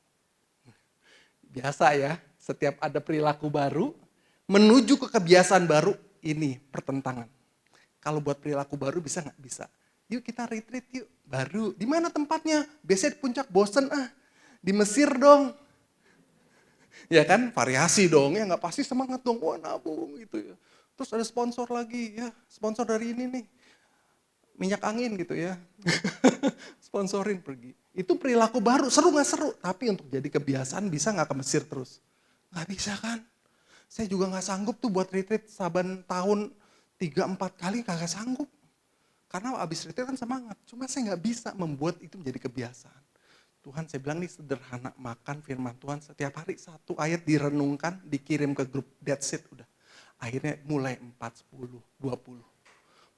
Biasa ya, setiap ada perilaku baru, menuju ke kebiasaan baru, ini pertentangan. Kalau buat perilaku baru bisa nggak? Bisa. Yuk kita retreat yuk, baru. Di mana tempatnya? Biasanya di puncak, bosen Di Mesir dong. Ya kan, variasi dong, ya nggak pasti semangat dong, wah nabung gitu ya. Terus ada sponsor lagi, ya sponsor dari ini nih, minyak angin gitu ya. Sponsorin pergi. Itu perilaku baru, seru gak seru? Tapi untuk jadi kebiasaan bisa gak ke Mesir terus? Gak bisa kan? Saya juga gak sanggup tuh buat retreat saban tahun 3-4 kali kagak sanggup. Karena abis retreat kan semangat. Cuma saya gak bisa membuat itu menjadi kebiasaan. Tuhan saya bilang nih sederhana, makan firman Tuhan setiap hari 1 ayat direnungkan, dikirim ke grup, that's it udah. Akhirnya mulai 4, 10, 20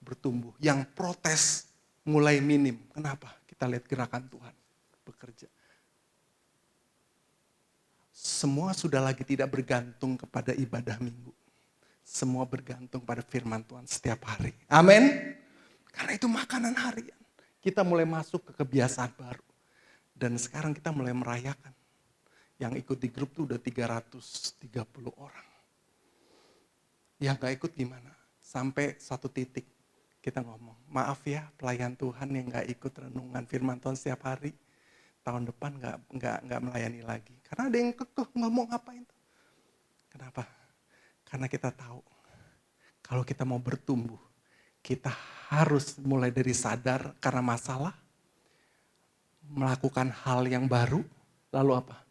bertumbuh. Yang protes mulai minim. Kenapa? Kita lihat gerakan Tuhan bekerja. Semua sudah lagi tidak bergantung kepada ibadah minggu. Semua bergantung pada firman Tuhan setiap hari. Amin. Karena itu makanan harian. Kita mulai masuk ke kebiasaan baru. Dan sekarang kita mulai merayakan. Yang ikut di grup tuh udah 330 orang. Yang gak ikut gimana? Sampai satu titik kita ngomong, maaf ya pelayan Tuhan yang gak ikut renungan firman Tuhan setiap hari. Tahun depan nggak melayani lagi. Karena ada yang kekeh nggak mau ngapain. Kenapa? Karena kita tahu kalau kita mau bertumbuh, kita harus mulai dari sadar karena masalah, melakukan hal yang baru, lalu apa?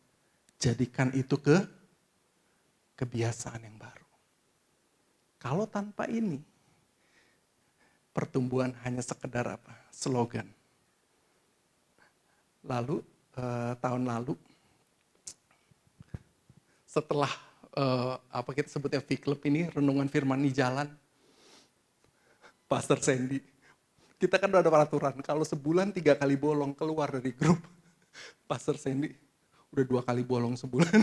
Jadikan itu kebiasaan yang baru. Kalau tanpa ini, pertumbuhan hanya sekedar apa? Slogan. Lalu tahun lalu setelah apa kita sebutnya V-Club ini renungan firman di jalan, Pastor Sandy, kita kan udah ada peraturan kalau sebulan 3 kali bolong keluar dari grup. Pastor Sandy udah 2 kali bolong sebulan,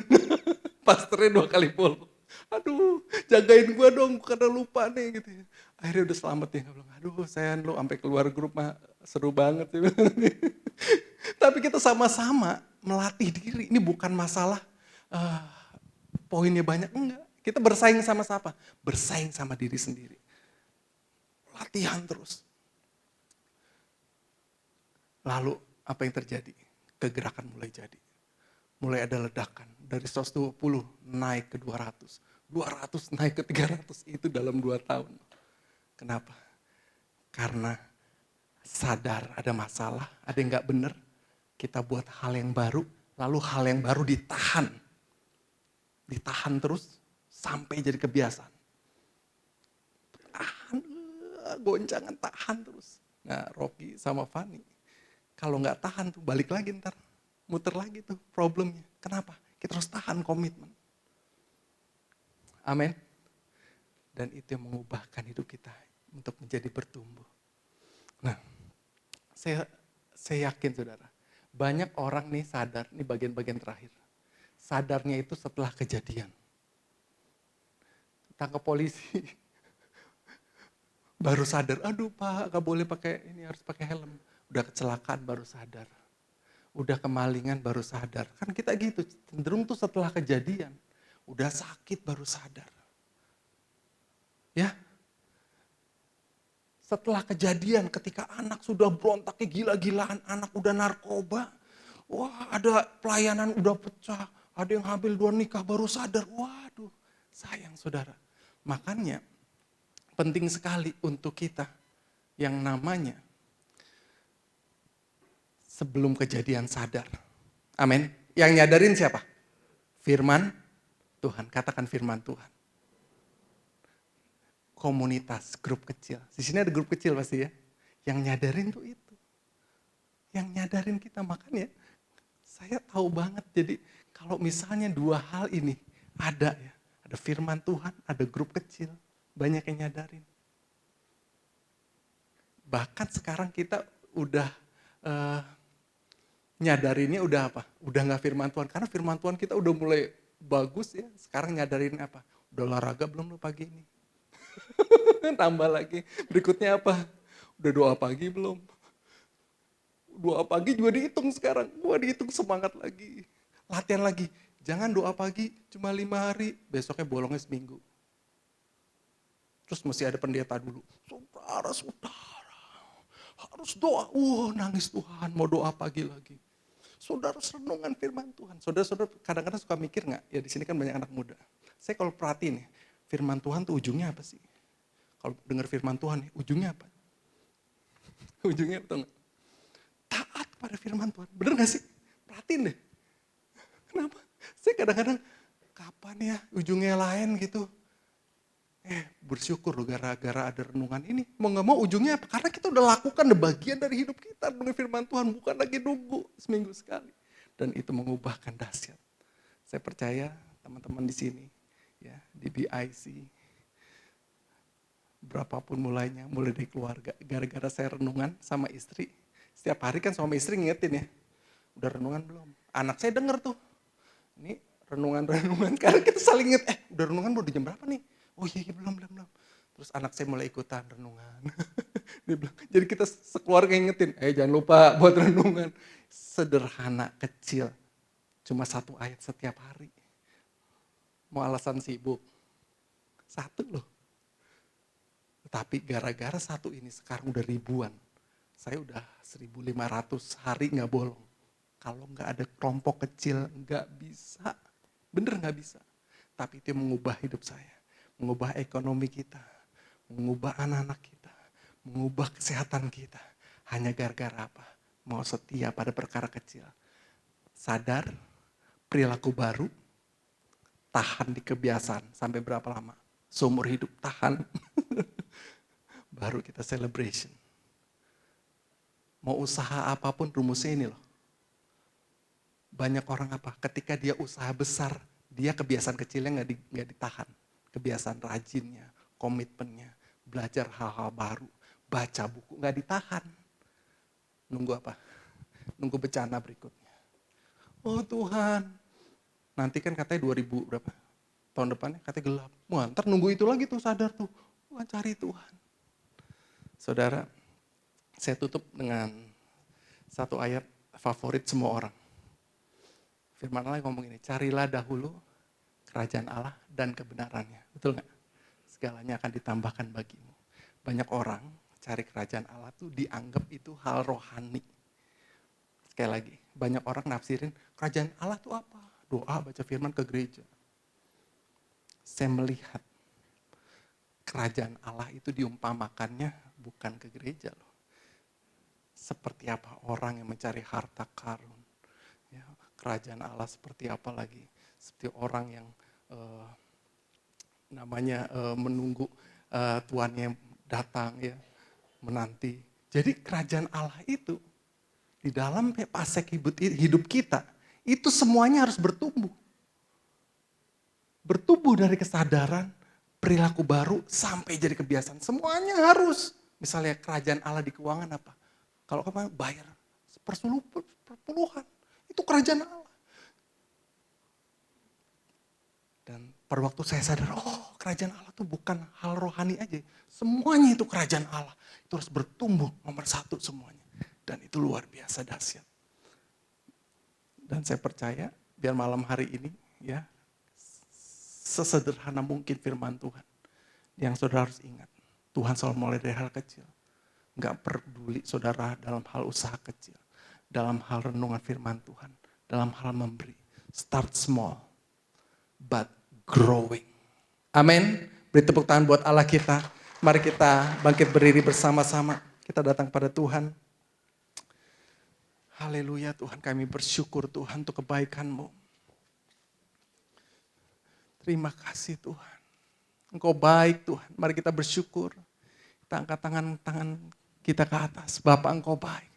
pastornya 2 kali bolong. Aduh, jagain gue dong karena lupa nih gitu ya. Akhirnya udah selamat ya, bilang, aduh sayang lo sampai keluar grup mah seru banget sih. Tapi kita sama-sama melatih diri. Ini bukan masalah poinnya banyak, enggak. Kita bersaing sama siapa? Bersaing sama diri sendiri. Latihan terus. Lalu apa yang terjadi? Kegerakan mulai jadi. Mulai ada ledakan. Dari 120 naik ke 200. 200 naik ke 300. Itu dalam 2 tahun. Kenapa? Karena sadar ada masalah, ada yang gak benar. Kita buat hal yang baru, lalu hal yang baru ditahan. Ditahan terus sampai jadi kebiasaan. Tahan, goncangan tahan terus. Nah Rocky sama Fanny, kalau gak tahan tuh balik lagi ntar. Muter lagi tuh problemnya. Kenapa? Kita harus tahan komitmen. Amin. Dan itu yang mengubahkan hidup kita untuk menjadi bertumbuh. Nah, saya yakin saudara, banyak orang nih sadar, ini bagian-bagian terakhir. Sadarnya itu setelah kejadian. Tangkap polisi, baru sadar, aduh Pak gak boleh pakai ini, harus pakai helm. Udah kecelakaan baru sadar. Udah kemalingan baru sadar. Kan kita gitu, cenderung tuh setelah kejadian. Udah sakit baru sadar. Ya. Setelah kejadian ketika anak sudah berontaknya gila-gilaan, anak udah narkoba. Wah ada pelayanan udah pecah, ada yang hamil 2 nikah baru sadar. Waduh sayang saudara. Makanya penting sekali untuk kita yang namanya sebelum kejadian sadar. Amin. Yang nyadarin siapa? Firman Tuhan. Katakan firman Tuhan. Komunitas, grup kecil. Di sini ada grup kecil pasti ya. Yang nyadarin tuh itu. Yang nyadarin kita. Makanya saya tahu banget. Jadi kalau misalnya 2 hal ini ada ya. Ada firman Tuhan, ada grup kecil. Banyak yang nyadarin. Bahkan sekarang kita udah nyadarinnya udah apa? Udah gak firman Tuhan. Karena firman Tuhan kita udah mulai bagus ya. Sekarang nyadarin apa? Udah olahraga belum lo pagi ini? Tambah lagi. Berikutnya apa? Udah doa pagi belum? Doa pagi juga dihitung sekarang. Wah, dihitung semangat lagi. Latihan lagi. Jangan doa pagi cuma 5 hari. Besoknya bolongnya seminggu. Terus mesti ada pendeta dulu. Saudara, harus doa. Nangis Tuhan, mau doa pagi lagi. Saudara renungan firman Tuhan. Saudara-saudara kadang-kadang suka mikir nggak? Ya di sini kan banyak anak muda. Saya kalau perhatiin nih, firman Tuhan tuh ujungnya apa sih? Kalau dengar firman Tuhan, ujungnya apa? Ujungnya apa? Taat pada firman Tuhan. Bener gak sih? Perhatiin deh. Kenapa? Saya kadang-kadang, kapan ya ujungnya lain gitu. Bersyukur loh gara-gara ada renungan ini. Mau gak mau ujungnya apa? Karena kita udah lakukan bagian dari hidup kita dengan firman Tuhan. Bukan lagi nunggu seminggu sekali. Dan itu mengubahkan dahsyat. Saya percaya teman-teman di sini, ya di BIC, berapapun mulainya, mulai dari keluarga. Gara-gara saya renungan sama istri. Setiap hari kan suami istri ngingetin ya. Udah renungan belum? Anak saya denger tuh. Ini renungan. Karena kita saling inget, udah renungan belum, di jam berapa nih? Oh iya belum. Terus anak saya mulai ikutan renungan. Dia bilang, jadi kita sekeluarga ingetin, jangan lupa buat renungan. Sederhana, kecil. Cuma 1 ayat setiap hari. Mau alasan sibuk? 1 loh. Tapi gara-gara 1 ini sekarang udah ribuan. Saya udah 1.500 hari gak bolong. Kalau gak ada kelompok kecil gak bisa. Bener gak bisa. Tapi itu mengubah hidup saya. Mengubah ekonomi kita, mengubah anak-anak kita, mengubah kesehatan kita. Hanya gara-gara apa? Mau setia pada perkara kecil. Sadar, perilaku baru, tahan di kebiasaan. Sampai berapa lama? Seumur hidup tahan. Baru kita celebration. Mau usaha apapun rumusnya ini loh. Banyak orang apa? Ketika dia usaha besar, dia kebiasaan kecilnya nggak ditahan. Kebiasaan rajinnya, komitmennya, belajar hal-hal baru, baca buku, nggak ditahan. Nunggu apa? Nunggu bencana berikutnya. Oh Tuhan, nanti kan katanya 2000 berapa? Tahun depannya katanya gelap. Wah, ntar nunggu itu lagi tuh sadar tuh. Wah, cari Tuhan. Saudara, saya tutup dengan 1 ayat favorit semua orang. Firman Allah ngomong ini, carilah dahulu kerajaan Allah dan kebenarannya. Betul gak? Segalanya akan ditambahkan bagimu. Banyak orang cari kerajaan Allah tuh dianggap itu hal rohani. Sekali lagi, banyak orang nafsirin kerajaan Allah tuh apa? Doa, baca firman, ke gereja. Saya melihat kerajaan Allah itu diumpamakannya bukan ke gereja loh. Seperti apa orang yang mencari harta karun. Ya, kerajaan Allah seperti apa lagi? Seperti orang yang menunggu tuannya datang ya, menanti. Jadi kerajaan Allah itu di dalam pasek hidup kita itu semuanya harus bertumbuh. Bertumbuh dari kesadaran, perilaku baru sampai jadi kebiasaan. Semuanya harus. Misalnya kerajaan Allah di keuangan apa? Kalau kamu bayar perpuluhan, itu kerajaan Allah. Dan pada waktu saya sadar, kerajaan Allah itu bukan hal rohani aja. Semuanya itu kerajaan Allah. Itu harus bertumbuh nomor 1 semuanya. Dan itu luar biasa dahsyat. Dan saya percaya, biar malam hari ini, ya sesederhana mungkin firman Tuhan. Yang saudara harus ingat, Tuhan selalu mulai dari hal kecil. Gak peduli saudara dalam hal usaha kecil. Dalam hal renungan firman Tuhan. Dalam hal memberi. Start small, but growing. Amin. Beri tepuk tangan buat Allah kita. Mari kita bangkit berdiri bersama-sama. Kita datang pada Tuhan. Haleluya Tuhan, kami bersyukur Tuhan untuk kebaikan-Mu. Terima kasih Tuhan. Engkau baik Tuhan. Mari kita bersyukur. Kita angkat tangan kita ke atas. Bapa Engkau baik.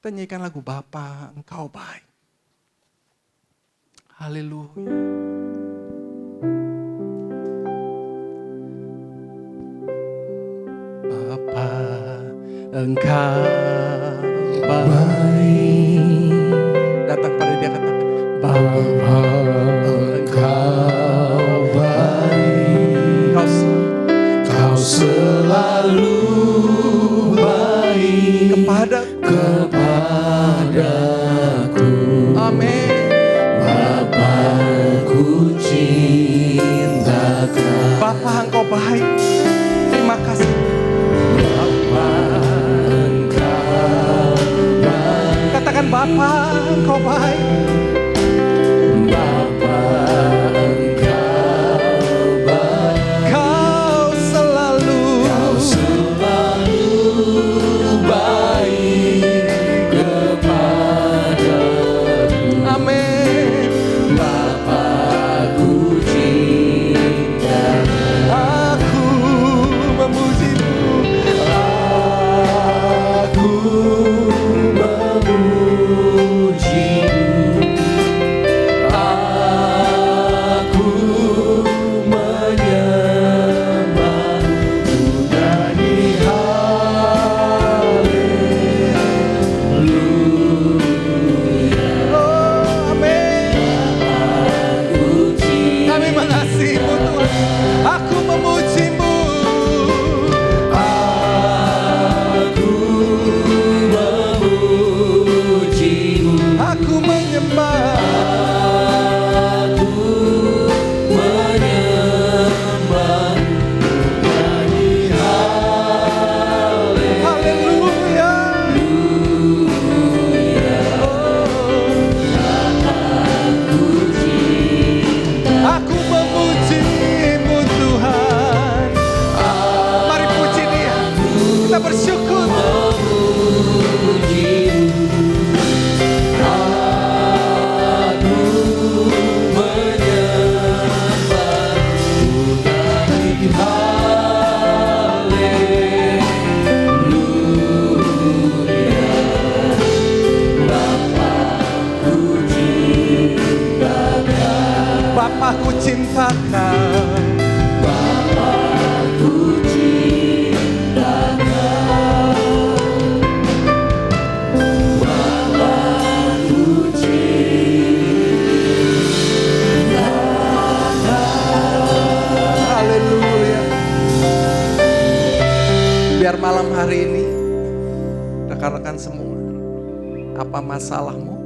Kita nyanyikan lagu Bapa Engkau baik. Haleluya. Bapa Engkau baik. Datang pada dia katakan, Bapa Engkau baik. Kau selalu baik kepadaku. Amin. Bapakku cintakan. Bapa Engkau baik. Terima kasih. Bapa Engkau baik. Katakan Bapa Engkau baik. Bapa Engkau baik. Kau selalu baik kepadaku. Amin. Bapakku cinta. Aku memujimu. Aku memujimu. Aku menyembahmu. Nyanyi haleluya. Oh, amin. Kami mengasihimu Tuhan. Aku memujimu. Aku memujimu. Aku menyembah. Aku menyembah. Nyanyi haleluya. Aku memujimu Tuhan. Mari puji Dia. Kita bersyukur. Aku menyembah. Nyanyi haleluya. Bapakku cintakan. Bapakku cintakan. Bapakku cintakan. Bapakku cintakan. Haleluya. Biar malam hari ini rekan-rekan semua, apa masalahmu?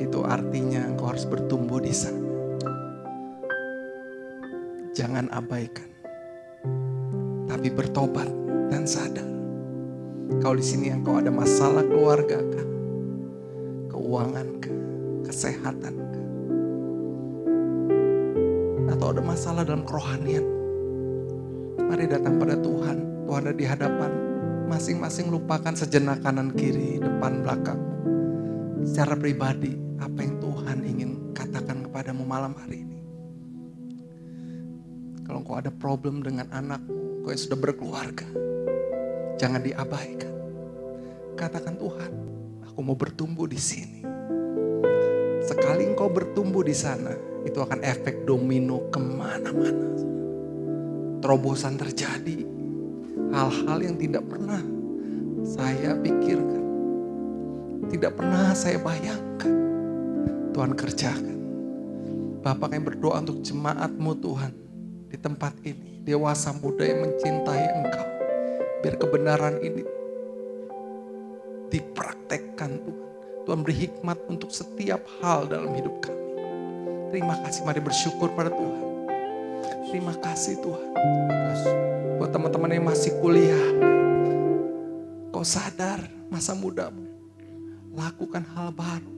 Itu artinya engkau harus bertumbuh di sana. Jangan abaikan, tapi bertobat dan sadar. Kau di sini engkau ada masalah keluarga kah? Keuangan kah? Kesehatan kah? Atau ada masalah dalam kerohanian? Mari datang pada Tuhan. Tuhan ada di hadapan. Masing-masing lupakan sejenak kanan kiri, depan belakang. Secara pribadi, apa yang Tuhan ingin katakan kepadamu malam hari ini? Kalau engkau ada problem dengan anakmu, engkau yang sudah berkeluarga, jangan diabaikan. Katakan, Tuhan, aku mau bertumbuh di sini. Sekali engkau bertumbuh di sana, itu akan efek domino kemana-mana. Terobosan terjadi, hal-hal yang tidak pernah saya pikirkan, tidak pernah saya bayangkan, Tuhan kerjakan. Bapak yang berdoa untuk jemaat-Mu Tuhan, di tempat ini, dewasa muda yang mencintai Engkau. Biar kebenaran ini dipraktekkan Tuhan. Tuhan beri hikmat untuk setiap hal dalam hidup kami. Terima kasih, mari bersyukur pada Tuhan. Terima kasih Tuhan. Buat teman-teman yang masih kuliah, kau sadar masa mudamu. Lakukan hal baru.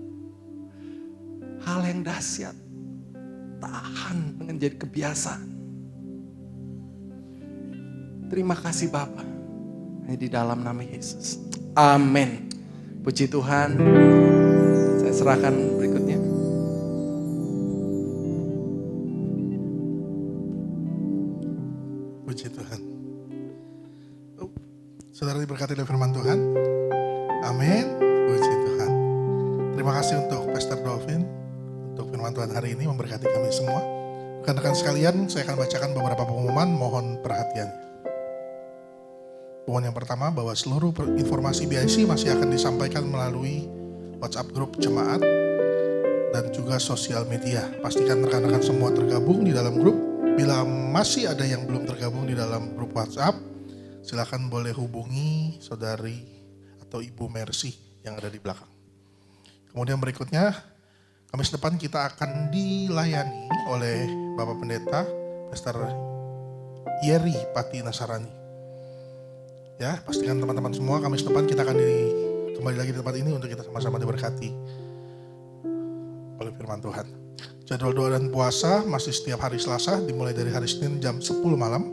Hal yang dahsyat. Tahan dengan jadi kebiasaan. Terima kasih Bapa. Hanya di dalam nama Yesus. Amin. Puji Tuhan. Saya serahkan berikutnya. Puji Tuhan. Saudara diberkati oleh firman Tuhan. Amin. Puji Tuhan. Terima kasih untuk Pastor Dolphin untuk firman Tuhan hari ini memberkati kami semua. Rekan-rekan sekalian, saya akan bacakan beberapa pengumuman, mohon perhatian. Poin yang pertama bahwa seluruh informasi BIC masih akan disampaikan melalui WhatsApp grup jemaat dan juga sosial media. Pastikan rekan-rekan semua tergabung di dalam grup. Bila masih ada yang belum tergabung di dalam grup WhatsApp, silakan boleh hubungi saudari atau Ibu Mercy yang ada di belakang. Kemudian berikutnya, Kamis depan kita akan dilayani oleh Bapak Pendeta Pastor Yeri Pati Nasarani. Ya, pastikan teman-teman semua Kamis depan kita akan kembali lagi di tempat ini untuk kita sama-sama diberkati oleh firman Tuhan. Jadwal doa dan puasa masih setiap hari Selasa, dimulai dari hari Senin jam 10 malam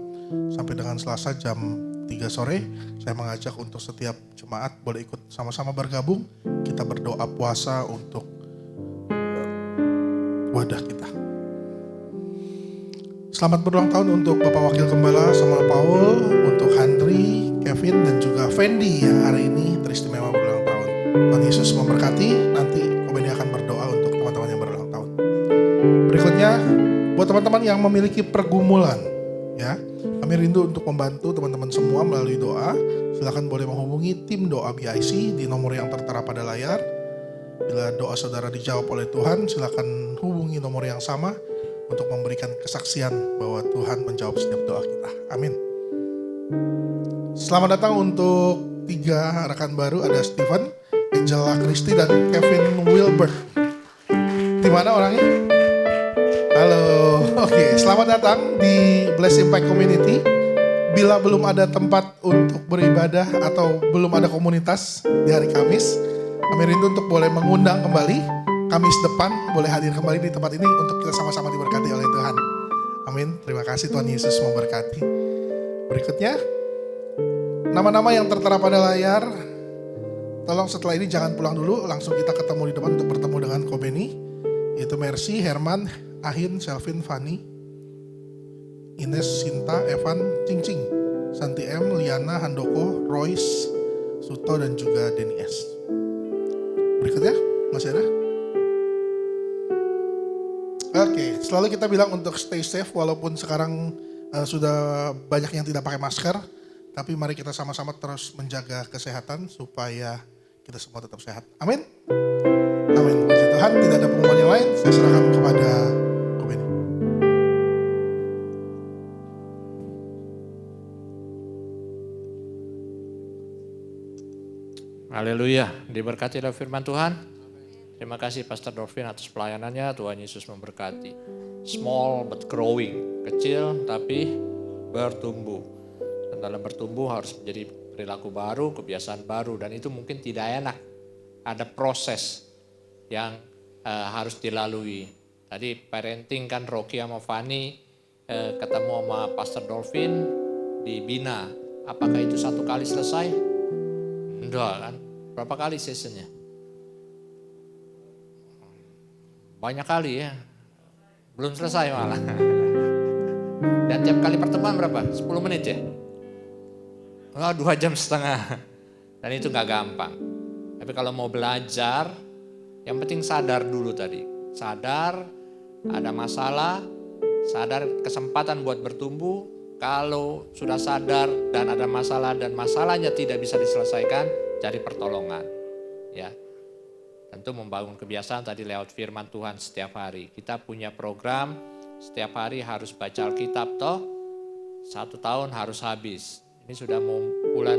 sampai dengan Selasa jam 3 sore. Saya mengajak untuk setiap jemaat boleh ikut sama-sama bergabung. Kita berdoa puasa untuk wadah kita. Selamat berulang tahun untuk Bapak Wakil Gembala Samuel Paul, untuk Handri, Kevin, dan juga Fendi yang hari ini teristimewa berulang tahun. Tuhan Yesus memberkati. Nanti Kobeni akan berdoa untuk teman-teman yang berulang tahun. Berikutnya, buat teman-teman yang memiliki pergumulan, ya, kami rindu untuk membantu teman-teman semua melalui doa. Silakan boleh menghubungi tim doa BIC di nomor yang tertera pada layar. Bila doa saudara dijawab oleh Tuhan, silakan hubungi nomor yang sama untuk memberikan kesaksian bahwa Tuhan menjawab setiap doa kita. Amin. Selamat datang untuk 3 rekan baru, ada Stephen, Angela Christy, dan Kevin Wilbert. Di mana orangnya? Halo, oke, selamat datang di Bless Impact Community. Bila belum ada tempat untuk beribadah atau belum ada komunitas di hari Kamis, kami rindu untuk boleh mengundang kembali. Kamis depan boleh hadir kembali di tempat ini untuk kita sama-sama diberkati oleh Tuhan. Amin, terima kasih, Tuhan Yesus memberkati. Berikutnya, nama-nama yang tertera pada layar. Tolong setelah ini jangan pulang dulu, langsung kita ketemu di depan untuk bertemu dengan Kobeni. Yaitu Mercy, Herman, Ahin, Selvin, Fani, Ines, Sinta, Evan, Cing, Santi M, Liana, Handoko, Royce, Suto, dan juga Denny S. Berikutnya, masih ada? Oke, selalu kita bilang untuk stay safe walaupun sekarang sudah banyak yang tidak pakai masker. Tapi mari kita sama-sama terus menjaga kesehatan supaya kita semua tetap sehat. Amin. Amin. Puji Tuhan, tidak ada pengumuman yang lain. Saya serahkan kepada Kobeni. Haleluya, diberkati oleh firman Tuhan. Terima kasih Pastor Dolphin atas pelayanannya. Tuhan Yesus memberkati. Small but growing, kecil tapi bertumbuh. Dan dalam bertumbuh harus menjadi perilaku baru, kebiasaan baru. Dan itu mungkin tidak enak. Ada proses yang harus dilalui. Tadi parenting kan Rocky sama Fanny ketemu sama Pastor Dolphin di Bina. Apakah itu satu kali selesai? Enggak kan? Berapa kali sessionnya? Banyak kali ya. Belum selesai malah. Dan tiap kali pertemuan berapa? 10 menit ya? 2,5 jam. Dan itu gak gampang. Tapi kalau mau belajar, yang penting sadar dulu tadi. Sadar ada masalah, sadar kesempatan buat bertumbuh. Kalau sudah sadar dan ada masalah dan masalahnya tidak bisa diselesaikan, cari pertolongan. Ya. Tentu membangun kebiasaan tadi lewat firman Tuhan setiap hari. Kita punya program, setiap hari harus baca Alkitab toh. 1 tahun harus habis. Ini sudah mau bulan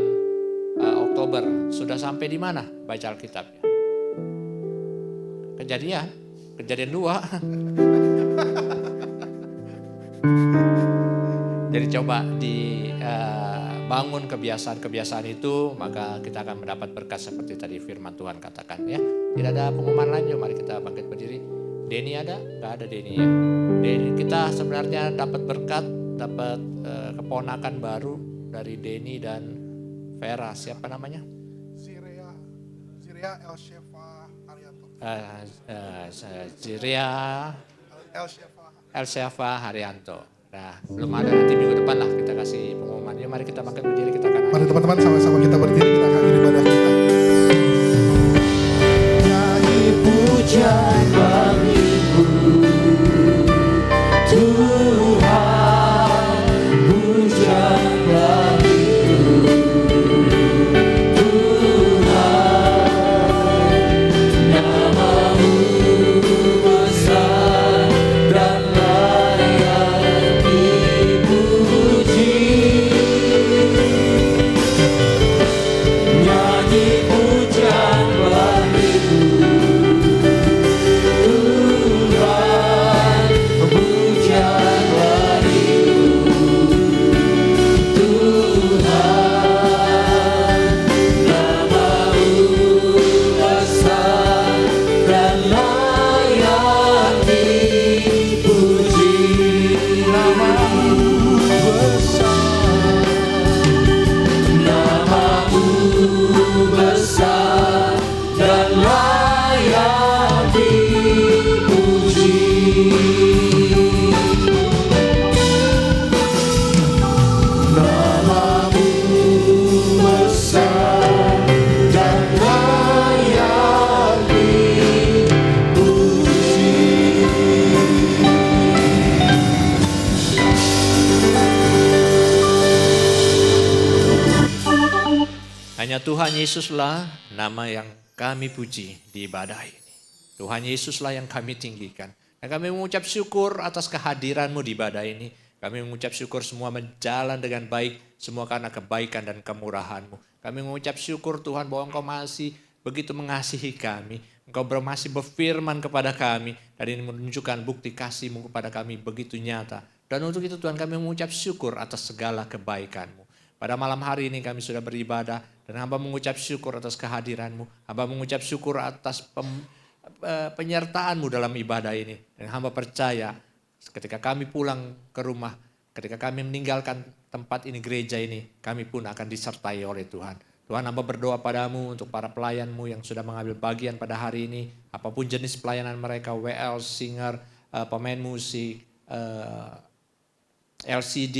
Oktober. Sudah sampai di mana baca Alkitabnya? Kejadian 2. Jadi coba dibangun kebiasaan-kebiasaan itu, maka kita akan mendapat berkat seperti tadi firman Tuhan katakan ya. Tidak ada pengumuman lain, mari kita bangkit berdiri. Denny ada? Gak ada Denny ya. Denny, kita sebenarnya dapat berkat, dapat keponakan baru dari Denny dan Vera. Siapa namanya? Ziria Elshefa Haryanto. Ziria Elshefa Haryanto. Nah, belum ada, nanti minggu depan lah kita kasih pengumuman. Ya, mari kita bangkit berdiri, kita akan. Mari teman-teman sama-sama kita berdiri, kita akan ibadah kita. Nyanyi pujian bagimu, Tuhan, pujian bagimu. Tuhan Yesuslah nama yang kami puji di ibadah ini. Tuhan Yesuslah yang kami tinggikan. Dan kami mengucap syukur atas kehadiran-Mu di ibadah ini. Kami mengucap syukur semua berjalan dengan baik, semua karena kebaikan dan kemurahan-Mu. Kami mengucap syukur Tuhan bahwa Engkau masih begitu mengasihi kami. Engkau masih berfirman kepada kami. Dan ini menunjukkan bukti kasih-Mu kepada kami begitu nyata. Dan untuk itu Tuhan kami mengucap syukur atas segala kebaikan-Mu. Pada malam hari ini kami sudah beribadah dan hamba mengucap syukur atas kehadiran-Mu. Hamba mengucap syukur atas penyertaan-Mu dalam ibadah ini. Dan hamba percaya ketika kami pulang ke rumah, ketika kami meninggalkan tempat ini, gereja ini, kami pun akan disertai oleh Tuhan. Tuhan, hamba berdoa padamu untuk para pelayan-Mu yang sudah mengambil bagian pada hari ini. Apapun jenis pelayanan mereka, WL, singer, pemain musik, LCD,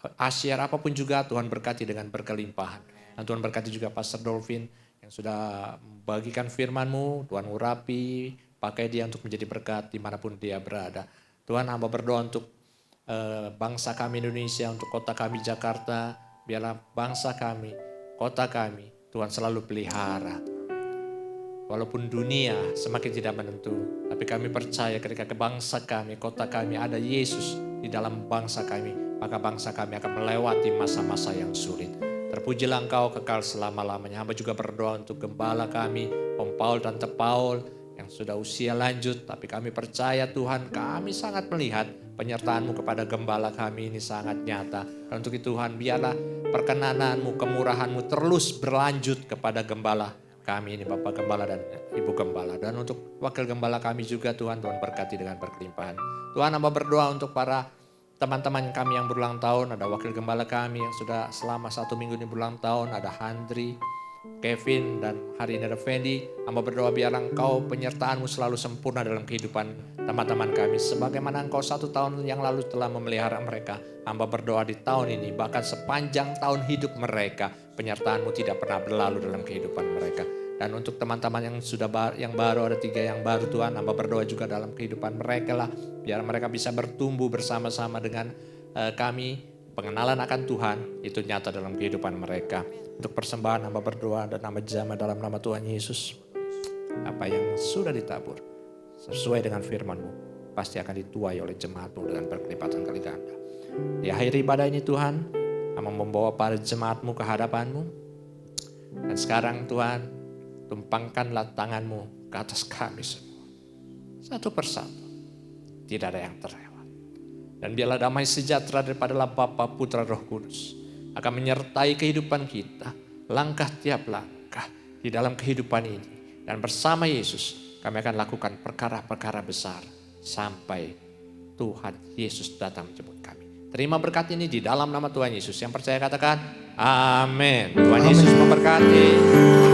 Asyar, apapun juga Tuhan berkati dengan berkelimpahan. Dan Tuhan berkati juga Pastor Dolphin yang sudah membagikan firman-Mu. Tuhan urapi, pakai dia untuk menjadi berkat dimanapun dia berada. Tuhan, hamba berdoa untuk bangsa kami Indonesia, untuk kota kami Jakarta. Biarlah bangsa kami, kota kami, Tuhan selalu pelihara. Walaupun dunia semakin tidak menentu, tapi kami percaya ketika ke bangsa kami, kota kami ada Yesus di dalam bangsa kami, maka bangsa kami akan melewati masa-masa yang sulit. Terpujilah Engkau kekal selama-lamanya. Hamba juga berdoa untuk gembala kami, Om Paul, Tante Paul, yang sudah usia lanjut, tapi kami percaya Tuhan, kami sangat melihat penyertaan-Mu kepada gembala kami ini sangat nyata. Dan untuk itu Tuhan, biarlah perkenanan-Mu, kemurahan-Mu terus berlanjut kepada gembala kami ini, Bapak Gembala dan Ibu Gembala. Dan untuk wakil gembala kami juga Tuhan, Tuhan berkati dengan berkelimpahan. Tuhan, hamba berdoa untuk para teman-teman kami yang berulang tahun. Ada wakil gembala kami yang sudah selama 1 minggu ini berulang tahun. Ada Handri, Kevin, dan hari ini ada Fendi. Hamba berdoa biarlah Engkau penyertaan-Mu selalu sempurna dalam kehidupan teman-teman kami. Sebagaimana Engkau 1 tahun yang lalu telah memelihara mereka. Hamba berdoa di tahun ini, bahkan sepanjang tahun hidup mereka, penyertaan-Mu tidak pernah berlalu dalam kehidupan mereka. Dan untuk teman-teman yang sudah yang baru, ada 3 yang baru Tuhan, hamba berdoa juga dalam kehidupan mereka lah. Biar mereka bisa bertumbuh bersama-sama dengan kami. Pengenalan akan Tuhan itu nyata dalam kehidupan mereka. Untuk persembahan hamba berdoa dan nama jamaah dalam nama Tuhan Yesus. Apa yang sudah ditabur sesuai dengan firman-Mu pasti akan dituai oleh jemaat-Mu dengan berkelipatan kali ganda. Di akhir ibadah ini Tuhan, hamba membawa para jemaat-Mu ke hadapan-Mu. Dan sekarang Tuhan, tumpangkanlah tangan-Mu ke atas kami semua. Satu persatu. Tidak ada yang terlewat. Dan biarlah damai sejahtera daripada Bapa, Putra, Roh Kudus akan menyertai kehidupan kita. Langkah tiap langkah di dalam kehidupan ini. Dan bersama Yesus kami akan lakukan perkara-perkara besar. Sampai Tuhan Yesus datang menjemput kami. Terima berkat ini di dalam nama Tuhan Yesus. Yang percaya katakan amin. Tuhan Yesus memberkati.